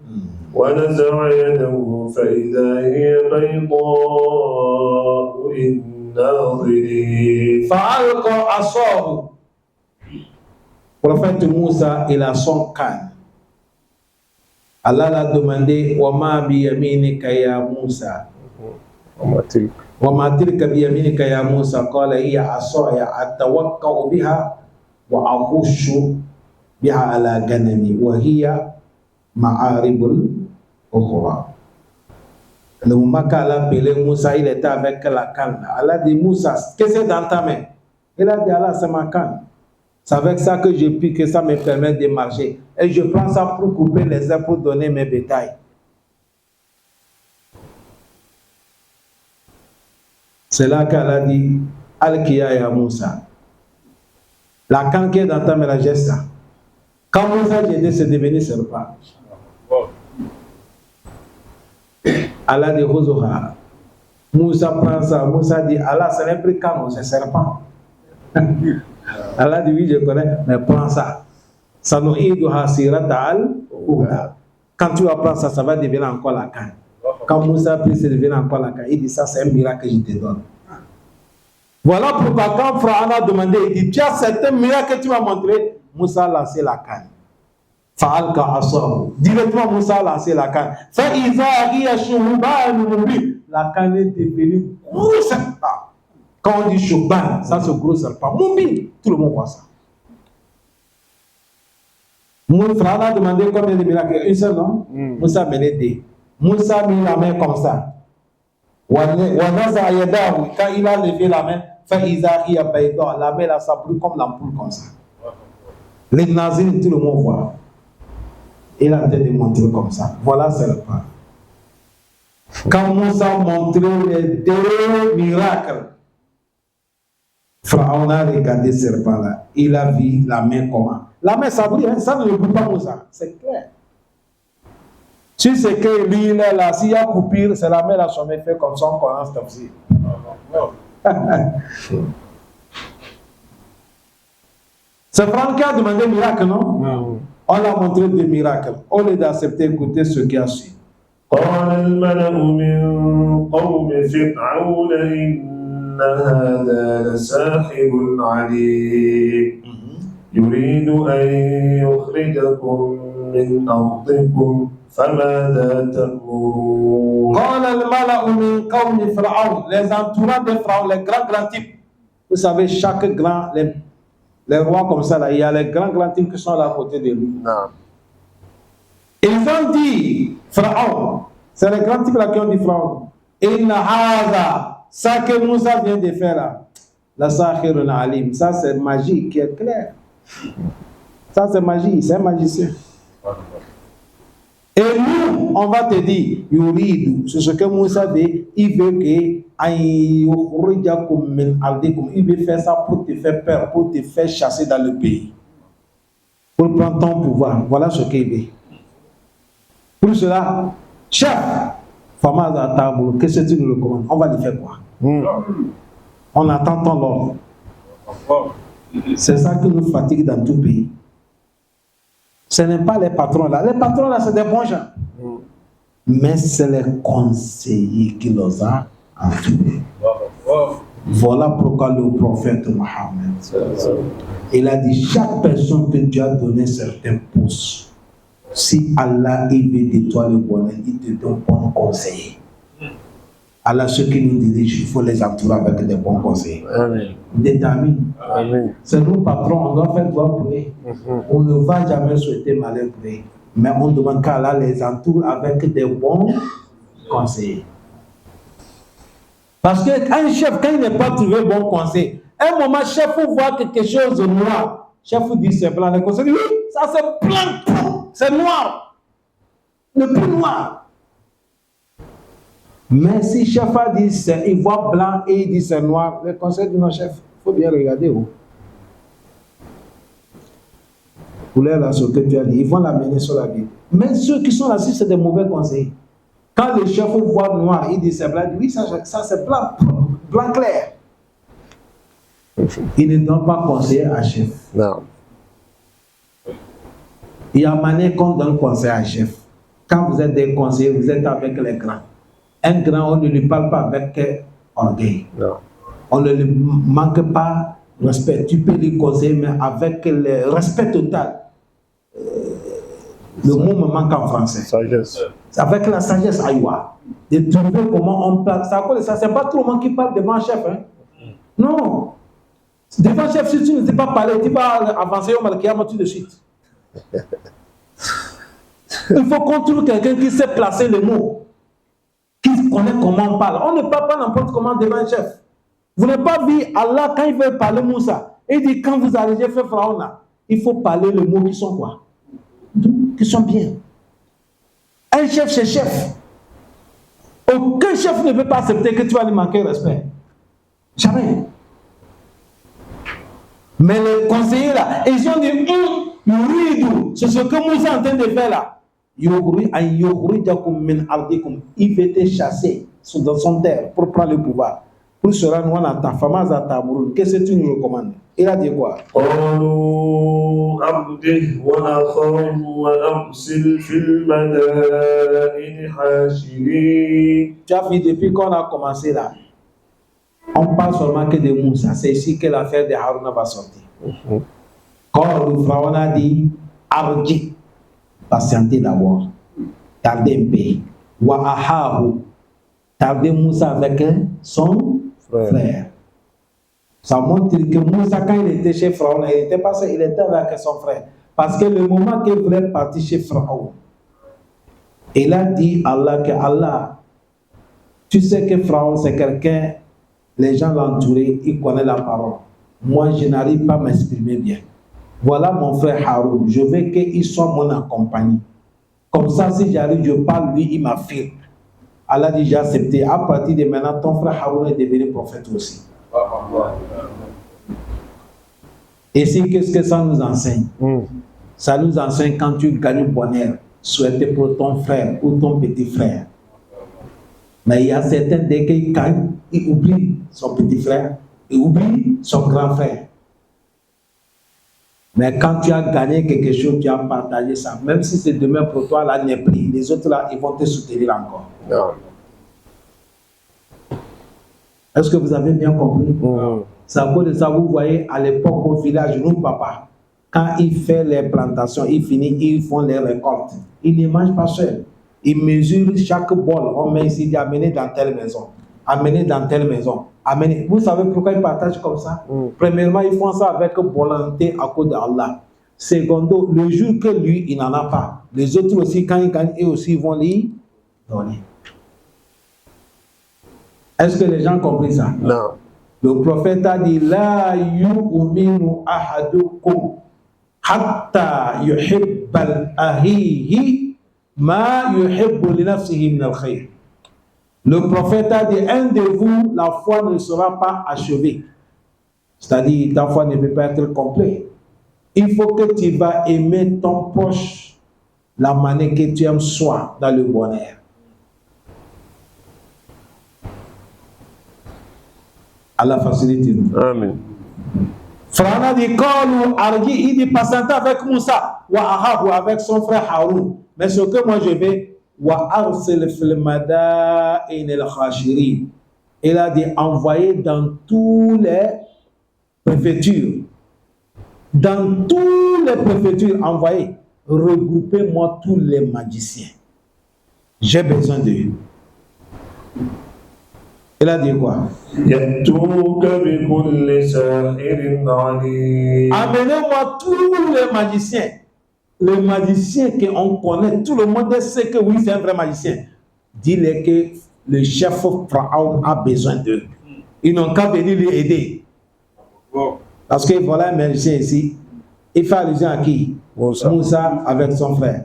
ونزع يده فإذا هي بيضاء للناظرين. فألقى عصاه. Prophète Moussa, il a son canne. Allah l'a demandé Wama bi yaminika ya Moussa. وما تلك بيمينك يا موسى قال هي عصاي أتوكأ بها وأخش بها على غنمي وهي معارب الأخرى. Le moment qu'Allah a appelé Moussa, il était avec la canne. Allah dit Moussa, qu'est-ce que c'est dans ta main? Il a dit Allah, c'est ma canne. C'est avec ça que je pique, que ça me permet de marcher. Et je prends ça pour couper les herbes pour donner mes bétails. C'est là qu'Allah dit Al-Kiya ya Moussa. La canne qui est dans ta main, la geste ça. Quand Moussa dit c'est devenu serpent. Allah dit Hozoha. Moussa prend ça. Moussa dit Allah, ce n'est plus canne, c'est serpent. Allah dit oui, je connais, mais prends ça. Ça nous aide à sirata al-Ouda. Quand tu vas prendre ça, ça va devenir encore la canne. Quand Moussa a pris, c'est devenu encore la canne. Il dit ça, c'est un miracle que je te donne. Voilà pourquoi quand Pharaon a demandé, il dit, tu as certains miracles que tu m'as montré, Moussa a lancé la canne. Fa'alqa asahu. Directement, Moussa a lancé la canne. Fa'iza hiya shuhban mubin. La canne est devenue gros serpent. Quand on dit shuhban, ça c'est gros serpent. Mubin. Tout le monde voit ça. Pharaon a demandé combien de miracles? Une seule, non? Moussa a mené deux. Moussa a mis la main comme ça. Quand il a levé la main, la main là, ça brûle comme l'ampoule comme ça. Les nazis, tout le monde voit. Il a été démontré comme ça. Voilà, c'est le plan. Quand Moussa montrait les deux miracles, Pharaon a regardé ce serpent-là. Il a vu la main comment. La main, ça brille, hein? Ça ne le brille pas Moussa. C'est clair. Si c'est que lui, il est là, s'il y a coupure, c'est la main là, son fait comme ça, on commence comme ça. C'est Pharaon qui a demandé un miracle, non? On a montré des miracles. Au lieu d'accepter, écouter ce qui a su. قال الملأ من قوم فرعون إن هذا لساحر عليم يريد أن يخرجكم من أرضكم فماذا تأمرون قال الملأ من قوم فرعون, les entourants de Pharaon, les grands types. Vous savez, chaque grand, les rois comme ça, là, il y a les grands types qui sont là à côté de lui. نعم Ils ont dit, Pharaon, c'est les grands types là qui ont dit Pharaon, Inna hadha, ça que Moussa vient de faire là, la sahirun alim, ça c'est magie qui est claire. Ça c'est magie, c'est un magicien. Et nous, on va te dire, Yuridu, c'est ce que Moussa dit, il veut que il veut faire ça pour te faire peur, pour te faire chasser dans le pays. Pour prendre ton pouvoir. Voilà ce qu'il veut. Pour cela, chef, Famaza Taboul, qu'est-ce que tu nous recommandes? On va lui faire quoi? On attend ton ordre. C'est ça qui nous fatigue dans tout pays. Ce n'est pas les patrons là. Les patrons là, c'est des bons gens. Mais c'est les conseillers qui les ont entourés. Voilà pourquoi le prophète Mohammed, il a dit, chaque personne que Dieu a donné certains postes, si Allah il veut de toi le bonheur, il te donne bon conseil. Allah, ceux qui nous dirigent, il faut les entourer avec des bons conseils. Amen. Des amis. Amen. C'est nous, patrons, on doit faire droit pour eux. On ne va jamais souhaiter malheur pour eux. Mais on demande qu'Allah les entoure avec des bons conseils. Parce qu'un chef, quand il n'est pas trouvé bon conseil, un moment, chef vous voit quelque chose de noir. Chef vous dit c'est blanc. Le conseil dit oui, ça c'est blanc, c'est noir. Le plus noir. Mais si chef a dit il voit blanc et il dit c'est noir, le conseil dit non, chef, il faut bien regarder. Couleur là, ce que tu as dit, ils vont l'amener sur la vie. Mais ceux qui sont là-dessus, c'est des mauvais conseils. Quand le chef voit noir, il dit c'est blanc, il dit oui, ça c'est blanc, blanc clair. Il ne donne pas conseil à chef. Non. Il y a une manière qu'on donne conseil à chef. Quand vous êtes des conseillers, vous êtes avec les grands. Un grand, on ne lui parle pas avec orgueil. Non. On ne lui manque pas respect. Tu peux lui conseiller, mais avec le respect total. Le mot me manque en français. Sagesse. Avec la sagesse aïwa. De trouver comment on parle. Ça, c'est pas tout le monde qui parle devant un chef. Hein? Non. Devant un chef, si tu ne sais pas parler, tu vas avancer au Malkiyama tout de suite. Il faut qu'on trouve quelqu'un qui sait placer les mots, qui connaît comment on parle. On ne parle pas n'importe comment devant un chef. Vous n'avez pas vu Allah quand il veut parler Moussa. Il dit quand vous arrivez faire Pharaon là, il faut parler les mots qui sont quoi? Qui sont bien. Un chef, c'est chef. Aucun chef ne peut pas accepter que tu vas lui manquer respect. Jamais. Mais les conseillers là, ils ont dit c'est ce que Moussa est en train de faire là. Il veut te chasser dans son terre pour prendre le pouvoir. Pour cela, nous on attend. Qu'est-ce que tu nous recommandes? Il a dit quoi? قالوا أرجه وأخاه وأرسل في المدائن حاشرين. Tu as vu depuis qu'on a commencé là, on parle seulement que de Moussa. C'est ici que l'affaire de Haruna va sortir. Quand le Pharaon a dit Arji, patientez d'abord, tardez un peu. Wa ahahu, tardez Moussa avec son frère. Ça montre que Moussa, quand il était chez Pharaon, il était passé, il était avec son frère. Parce que le moment qu'il voulait partir chez Pharaon, il a dit à Allah que Allah, tu sais que Pharaon c'est quelqu'un, les gens l'entourent, il connaît la parole. Moi, je n'arrive pas à m'exprimer bien. Voilà mon frère Haroun, je veux qu'il soit mon accompagné. Comme ça, si j'arrive, je parle, lui, il m'affirme. Allah dit, j'ai accepté. À partir de maintenant, ton frère Haroun est devenu prophète aussi. Et si, qu'est-ce que ça nous enseigne? Ça nous enseigne quand tu gagnes le bonheur, souhaiter pour ton frère ou ton petit frère. Mais il y a certains, dès qu'ils gagnent, ils oublient son petit frère, ils oublient son grand frère. Mais quand tu as gagné quelque chose, tu as partagé ça. Même si c'est demain pour toi, là n'est plus. Les autres là, ils vont te soutenir encore. Non. Est-ce que vous avez bien compris? C'est à cause de ça, vous voyez, à l'époque au village, nous, papa, quand il fait les plantations, il finit, ils font les récoltes. Il ne mange pas seul. Il mesure chaque bol. On met ici, amené dans telle maison, amené dans telle maison. Amené. Vous savez pourquoi ils partagent comme ça? Premièrement, ils font ça avec volonté à cause d'Allah. Secondo, le jour que lui, il n'en a pas, les autres aussi, quand ils gagnent, eux aussi vont lui donner. Est-ce que les gens ont compris ça? Non. Le prophète a dit La yu'minu ahadukum hatta yuhibbal ahihi ma yuhibbu li nafsihi min al-khayr. Le prophète a dit, un de vous, la foi ne sera pas achevée. C'est-à-dire, ta foi ne peut pas être complète. Il faut que tu vas aimer ton proche la manière que tu aimes soi dans le bonheur. Allah facilite nous. Amen. Pharaon a dit, il dit, patientez avec Moussa, ou avec son frère Haroun. Mais ce que moi je vais, il a dit envoyer dans toutes les préfectures. Dans toutes les préfectures, envoyer. Regroupez-moi tous les magiciens. J'ai besoin d'eux. Il a dit quoi? Amenez-moi tous les magiciens. Le magicien qu'on connaît, tout le monde sait que oui, c'est un vrai magicien. Dis-le que le chef Pharaon a besoin d'eux. Ils n'ont qu'à venir lui aider. Parce que voilà un magicien ici. Il fait allusion à qui? Moussa avec son frère.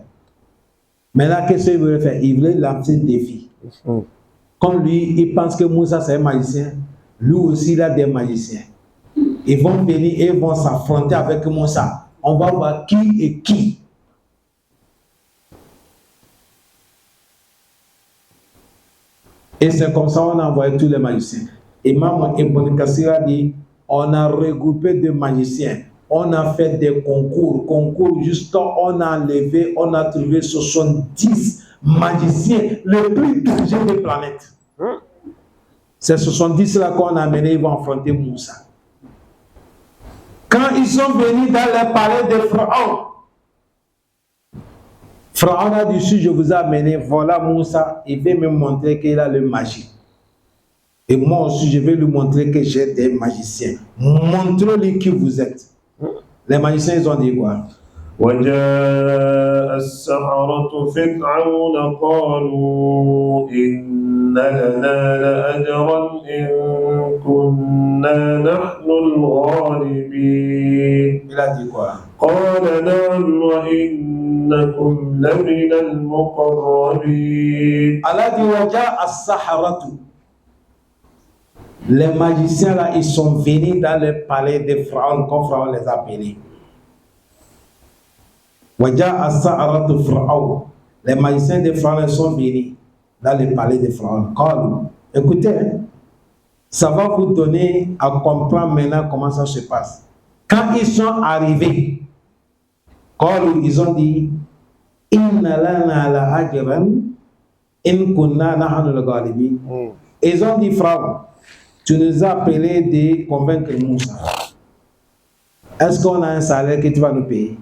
Maintenant, qu'est-ce qu'il voulait faire? Il voulait lancer un défi. Comme lui, il pense que Moussa c'est un magicien, lui aussi il a des magiciens. Ils vont venir et vont s'affronter avec Moussa. On va voir qui est qui. Et c'est comme ça qu'on a envoyé tous les magiciens. Imam Ibn Kassir a dit, on a regroupé des magiciens. On a fait des concours jusqu'à on a enlevé, on a trouvé 70 magiciens, les plus dangereux des planètes. Ces 70 là qu'on a amené, ils vont affronter Moussa. Quand ils sont venus dans le palais de Pharaon, Pharaon a dit, si je vous ai amené, voilà Moussa, il va me montrer qu'il a le magie. Et moi aussi, je vais lui montrer que j'ai des magiciens. Montrez-lui qui vous êtes. Les magiciens, ils ont dit quoi? وجاء السحرة فرعون قالوا إن لنا لأجرا إن كنا نحن الغالبين. Il a dit quoi? قال نعم وإنكم لمن المقربين. Allah dit وجاء السحرة. Les magiciens là, ils sont venus dans le palais de Pharaon, quand Pharaon les a appelés. Les magiciens de Pharaon sont venus dans le palais de Pharaon. Écoutez, ça va vous donner à comprendre maintenant comment ça se passe. Quand ils sont arrivés, ils ont dit Inna lana la ajran in kunna nahnu al-ghalibin. Ils ont dit Pharaon, tu nous as appelé de convaincre Moussa. Est-ce qu'on a un salaire que tu vas nous payer?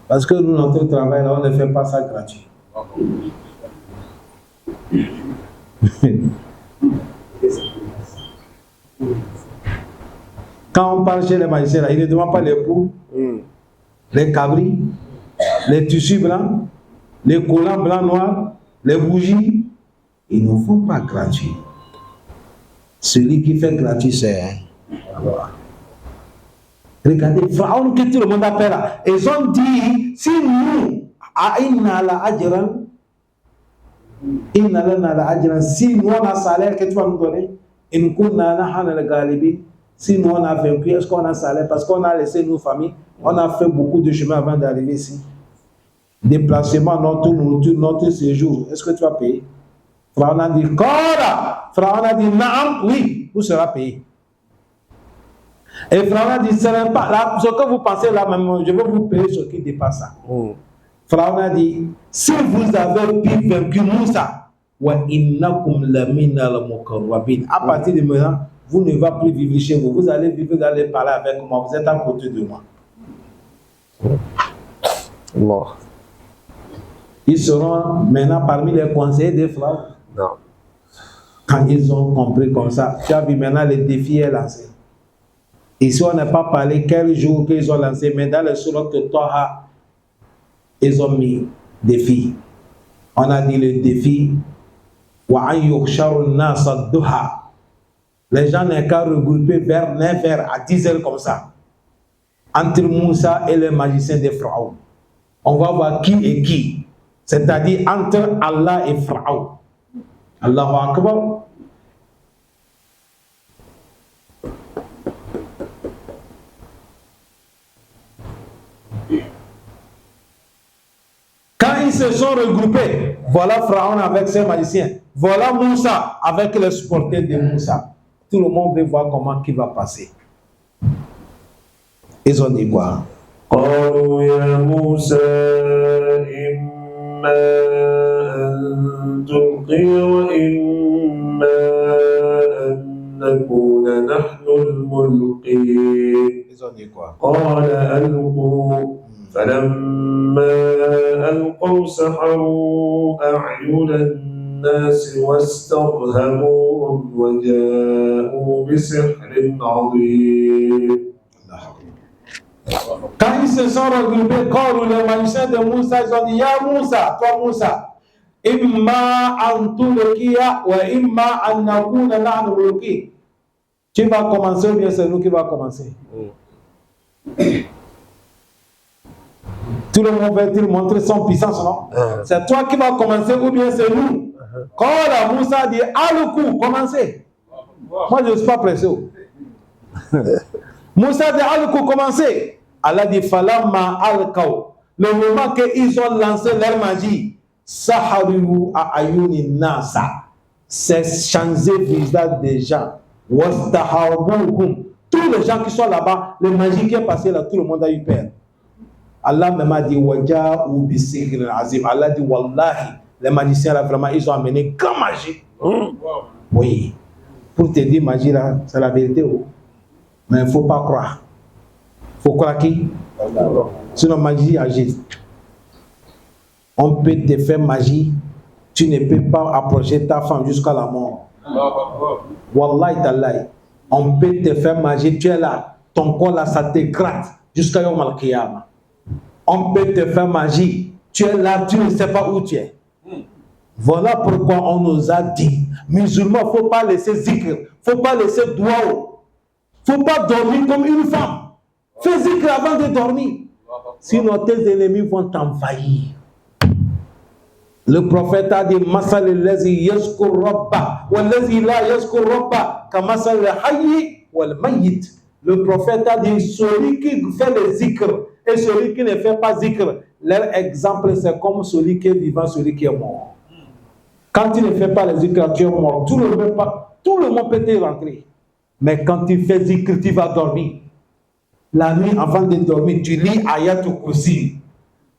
Parce que nous, notre travail, là, on ne fait pas ça gratuit. Quand on parle chez les magiciens, là, ils ne demandent pas les poux, les cabris, les tissus blancs, les collants blancs noirs, les bougies. Ils ne font pas gratuit. Celui qui fait gratuit, c'est... Regardez, Pharaon que tout le monde appelle là. Ils ont dit, si nous, Inna la ajran. Inna lana la ajran. Si nous on a salaire que tu vas nous donner, in kunna nahnu al-ghalibin. Si nous on a vaincu, est-ce qu'on a salaire? Parce qu'on a laissé nos familles, on a fait beaucoup de chemin avant d'arriver ici. Déplacement, notre nourriture, notre séjour, est-ce que tu vas payer? Pharaon a dit, Kora! Pharaon a dit, Naam, oui, vous serez payé. Et Pharaon a dit, ce n'est pas là, ce que vous pensez là même, je vais vous payer ce qui dépasse ça. Pharaon a dit, si vous avez pu vaincu Moussa, wa innakum lamina al-muqarrabin. À partir de maintenant, vous ne va plus vivre chez vous. Vous allez vivre, vous allez parler avec moi. Vous êtes à côté de moi. Allah. Ils seront maintenant parmi les conseillers des Pharaons. Non. Quand ils ont compris comme ça, tu as vu maintenant le défi est lancé. Ici, on n'a pas parlé quel jour qu'ils ont lancé, mais dans le surat de Taha, ils ont mis défi. On a dit le défi. Wa an yukhsharu an-nas ad-duha. Les gens n'ont qu'à regrouper vers 9h à 10h comme ça. Entre Moussa et les magiciens de Pharaon. On va voir qui est qui. C'est-à-dire entre Allah et Pharaon. Allahu Akbar. Quand ils se sont regroupés, voilà Pharaon avec ses magiciens. Voilà Moussa avec les supporters de Moussa. Tout le monde veut voir comment qui va passer. Ils ont dit quoi? قالوا يا موسى إما أن تلقي وإما أن نكون نحن الملقين. Ils ont dit quoi? قال ألقوا فلما ألقوا سحروا أعين الناس واسترهبوهم وجاءوا بسحر عظيم. Quand ils se sont regroupés, quand les magiciens de Moussa, ils ont dit, Ya Moussa, toi Moussa, imma an tulqiya wa imma an nakuna nahnu mulqin. Tu vas commencer ou bien c'est nous qui va commencer? Tout le monde veut-il montrer son puissance, non? C'est toi qui vas commencer ou bien c'est nous? Quand la Moussa dit, Aluku, commencez. Moi je ne suis pas pressé. Moussa dit, Aluku, commencez. Allah dit, Falamma alkaw. Le moment qu'ils ont lancé leur magie, Saharu a ayuni nasa. C'est changer le visage des gens. Wastahabuhum. Tous les gens qui sont là-bas, le magie qui est passé là, tout le monde a eu peur. Allah même a dit, Waja'u bisikrin azim. Allah dit, Wallahi, les magiciens là, vraiment, ils ont amené grand magie. Oui. Pour te dire, magie là, c'est la vérité. Mais il ne faut pas croire. Il faut croire qui? Sinon, magie agit. On peut te faire magie, tu ne peux pas approcher ta femme jusqu'à la mort. Wallahi tallahi. On peut te faire magie, tu es là, ton corps là, ça te gratte jusqu'à Yom Al-Qiyamah. On peut te faire magie, tu es là, tu ne sais pas où tu es. Voilà pourquoi on nous a dit, musulmans, il ne faut pas laisser zikr, il ne faut pas laisser doua. Il ne faut pas dormir comme une femme. Fais zikr avant de dormir. Sinon tes ennemis vont t'envahir. Le prophète a dit, Masal lazi yazkur rabba, wa lazi la yazkur rabba, ka masal hayyi wal mayyit. Le prophète a dit, celui qui fait le zikr et celui qui ne fait pas zikr, leur exemple c'est comme celui qui est vivant, celui qui est mort. Quand tu ne fais pas le zikr, tu es mort. Tout le monde peut te rentrer. Mais quand tu fais zikr, tu vas dormir. La nuit, avant de dormir, tu lis Ayatul Kursi.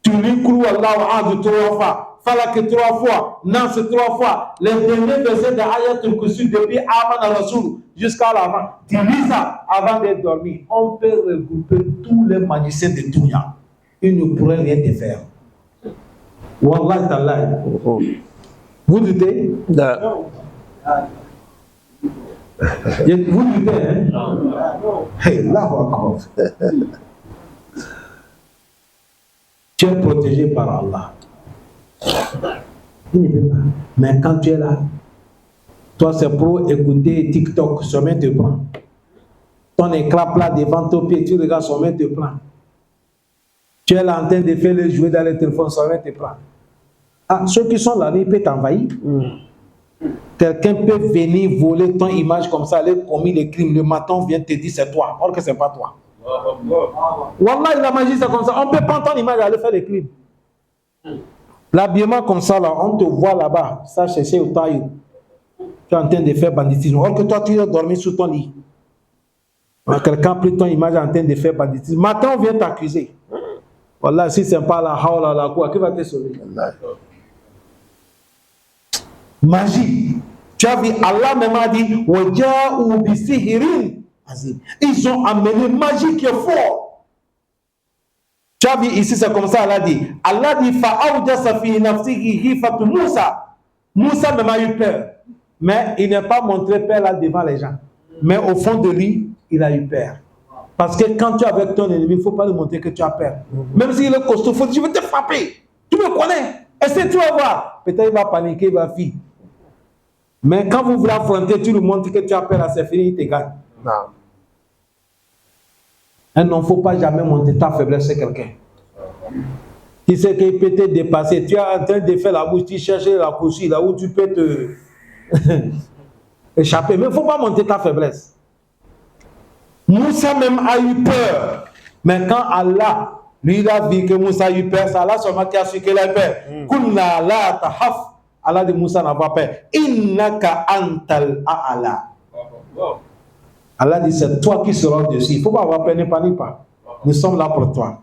Tu lis Kulu Allahu Ahad 3 fois, Falak 3 fois, Nas 3 fois. Les derniers versets de Ayatul Kursi depuis Aman al-Rasoul jusqu'à la fin. Tu lis ça avant de dormir. On peut regrouper tous les magiciens de Dunya. Ils ne pourraient rien te faire. Wallahi tallahi. Vous doutez? Non. Vous doutez, hein? Hey, là, tu es protégé par Allah. Il ne peut pas. Mais quand tu es là, toi, c'est pour écouter TikTok, sommet te prend. Ton écran plat devant ton pied, tu regardes, sommet te prend. Tu es là en train de faire le jouet dans le téléphone, ça va te prendre. Ah, ceux qui sont là, ils peuvent t'envahir. Quelqu'un peut venir voler ton image comme ça, aller commis les crimes. Le matin, on vient te dire c'est toi, or que c'est pas toi. Wallah, la magie, c'est comme ça. On peut prendre ton image et aller faire les crimes. L'habillement comme ça, là, on te voit là-bas. Ça, c'est au taille. Tu es en train de faire banditisme. Or que toi, tu es dormi sous ton lit. Quelqu'un a pris ton image en train de faire banditisme. Matin, on vient t'accuser. Wallah, si c'est pas la hawla la quoi, qui va te sauver? Magie. Tu as vu, Allah même a dit waja'u bi sihrin azim. Ils ont amené magie qui est fort. Tu as vu, ici c'est comme ça, Allah dit fa'awjasa fi nafsihi khifatu Moussa. Moussa même a eu peur. Mais il n'a pas montré peur là devant les gens. Mais au fond de lui, il a eu peur. Parce que quand tu es avec ton ennemi, il ne faut pas lui montrer que tu as peur. Même s'il est costaud, il faut dire, je vais te frapper. Tu me connais. Essaie, tu vas voir. Peut-être il va paniquer, il va fuir. Mais quand vous voulez affronter, tu lui montres que tu as peur, c'est fini, il te gagne. Non. Il ne faut pas jamais montrer ta faiblesse à quelqu'un. Qui sait qu'il peut te dépasser. Tu es en train de faire la bouche, tu cherches la poursuite, là où tu peux te échapper. Mais il ne faut pas montrer ta faiblesse. Moussa même a eu peur. Mais quand Allah, lui, il a vu que Moussa a eu peur, c'est Allah seulement qui a su qu'il a peur. Kunna la tahaf. Allah dit Moussa n'a pas peur. Innaka antal a'ala. Allah dit c'est toi qui seras dessus. Il ne faut pas avoir peur, ne panique pas. Nous sommes là pour toi.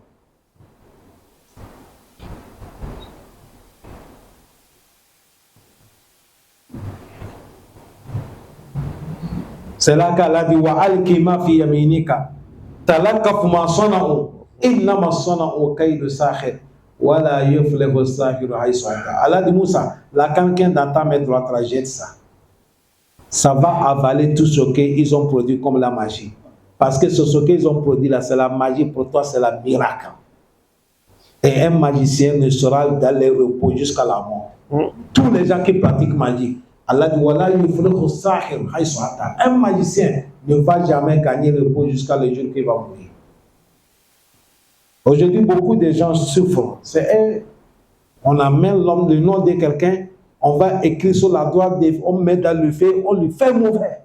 C'est là qu'Allah dit wa alqi ma fi yaminika talaqaf ma sana'u innama sana'u kaydu sahir wa la yuflihu sahiru haythu ata. Allah dit Moussa, la quelqu'un dans ta main droite la jette ça. Ça va avaler tout ce qu'ils ont produit comme la magie. Parce que ce qu'ils ont produit là, c'est la magie, pour toi c'est la miracle. Et un magicien ne sera dans le repos jusqu'à la mort. Tous les gens qui pratiquent magie, Allah dit voilà, un magicien ne va jamais gagner le repos jusqu'à le jour qu'il va mourir. Aujourd'hui, beaucoup de gens souffrent. On amène l'homme, le nom de quelqu'un, on va écrire sur la droite, on met dans le feu, on lui fait mauvais.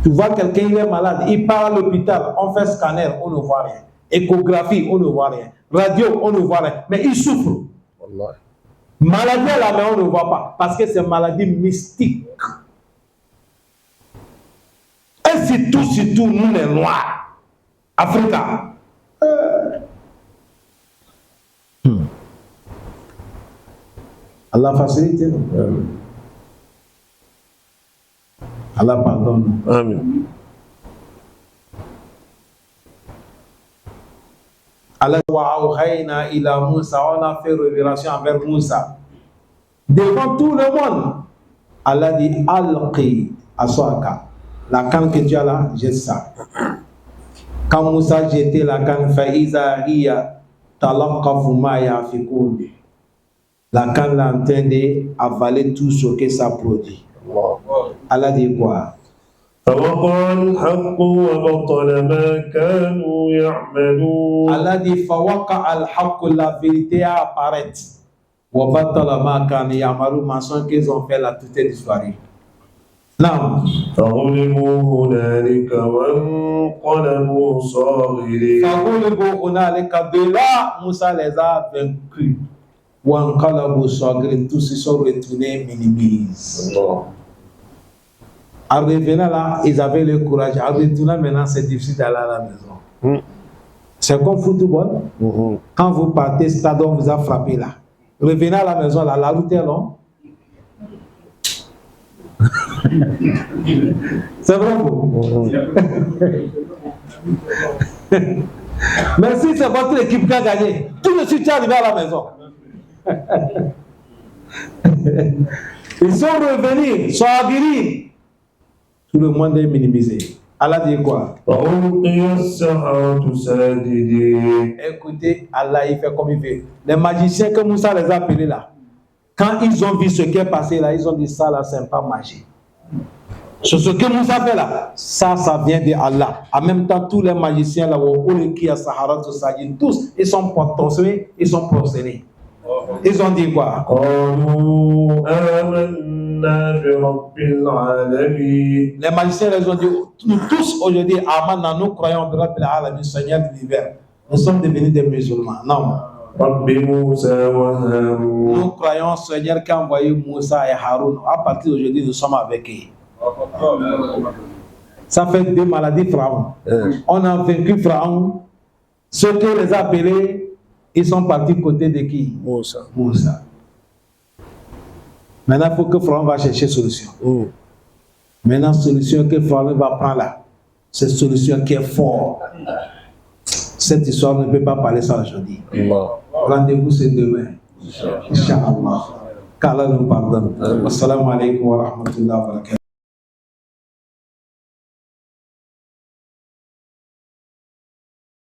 Tu vois quelqu'un, il est malade, il part à l'hôpital, on fait scanner, on ne voit rien. Échographie, on ne voit rien. Radio, on ne voit rien. Mais il souffre. Allah. Maladie à la main, on ne voit pas. Parce que c'est une maladie mystique. Et surtout, nous les noirs. Africains. Allah facilite. Allah pardonne. Amen. Allah wa'awhayna ila Moussa, on a fait révélation envers Moussa. Devant tout le monde, Allah dit alqi aswaka. La canne que tu as là, jette ça. Quand Moussa jetait la canne, fa'iza hiya talaqafu ma yafikun. La canne là en train d'avaler tout ce que ça produit. Allah dit quoi? فوقع الحق وبطل ما كانوا يعملون. Allah dit فوقع الحق, la vérité a apparaît. وبطل ما كانوا يعملون, mensonge qu'ils ont fait là, tout est disparu. Non. فغلبوا هنالك وانقلبوا صاغرين. فغلبوا هنالك, de là Moussa les a vaincus. وانقلبوا صاغرين, tous se sont retournés minimis. En revenant là, ils avaient le courage. En retournant maintenant, c'est difficile d'aller à la maison. C'est comme football. Quand vous partez, stade, on vous a frappé là. Revenez à la maison là, la route est longue. C'est vrai vous? Mais si c'est votre équipe qui a gagné, tout de suite tu es arrivé à la maison. Ils sont revenus, sont aguerris. Tout le monde est minimisé. Allah dit quoi? Écoutez, Allah il fait comme il veut. Les magiciens que Moussa les a appelés là, quand ils ont vu ce qui est passé là, ils ont dit ça là, c'est pas magie. C'est ce que Moussa fait là. Ça vient de Allah. En même temps, tous les magiciens là, qui à Sahara, tout ça, tous, ils sont potentiels, ils sont procédés. Ils ont dit quoi? Les magiciens les ont dit, nous tous aujourd'hui, Amanna, nous croyons que Rabbil Alamin, Seigneur de l'univers. Nous sommes devenus des musulmans. Non. Nous croyons Seigneur qui a envoyé Moussa et Haroun. À partir d'aujourd'hui, nous sommes avec eux. Ça fait deux maladies Pharaon. On a vaincu Pharaon. Ceux qui les a appelés, ils sont partis côté de qui? Moussa. Maintenant, il faut que Pharaon va chercher solution. Maintenant, solution que Pharaon va prendre là, c'est solution qui est forte. Cette histoire ne peut pas parler ça aujourd'hui. Rendez-vous c'est demain. Inch'Allah. Qu'Allah nous pardonne. Assalamu alaikum wa rahmatullahi wa barakatuh.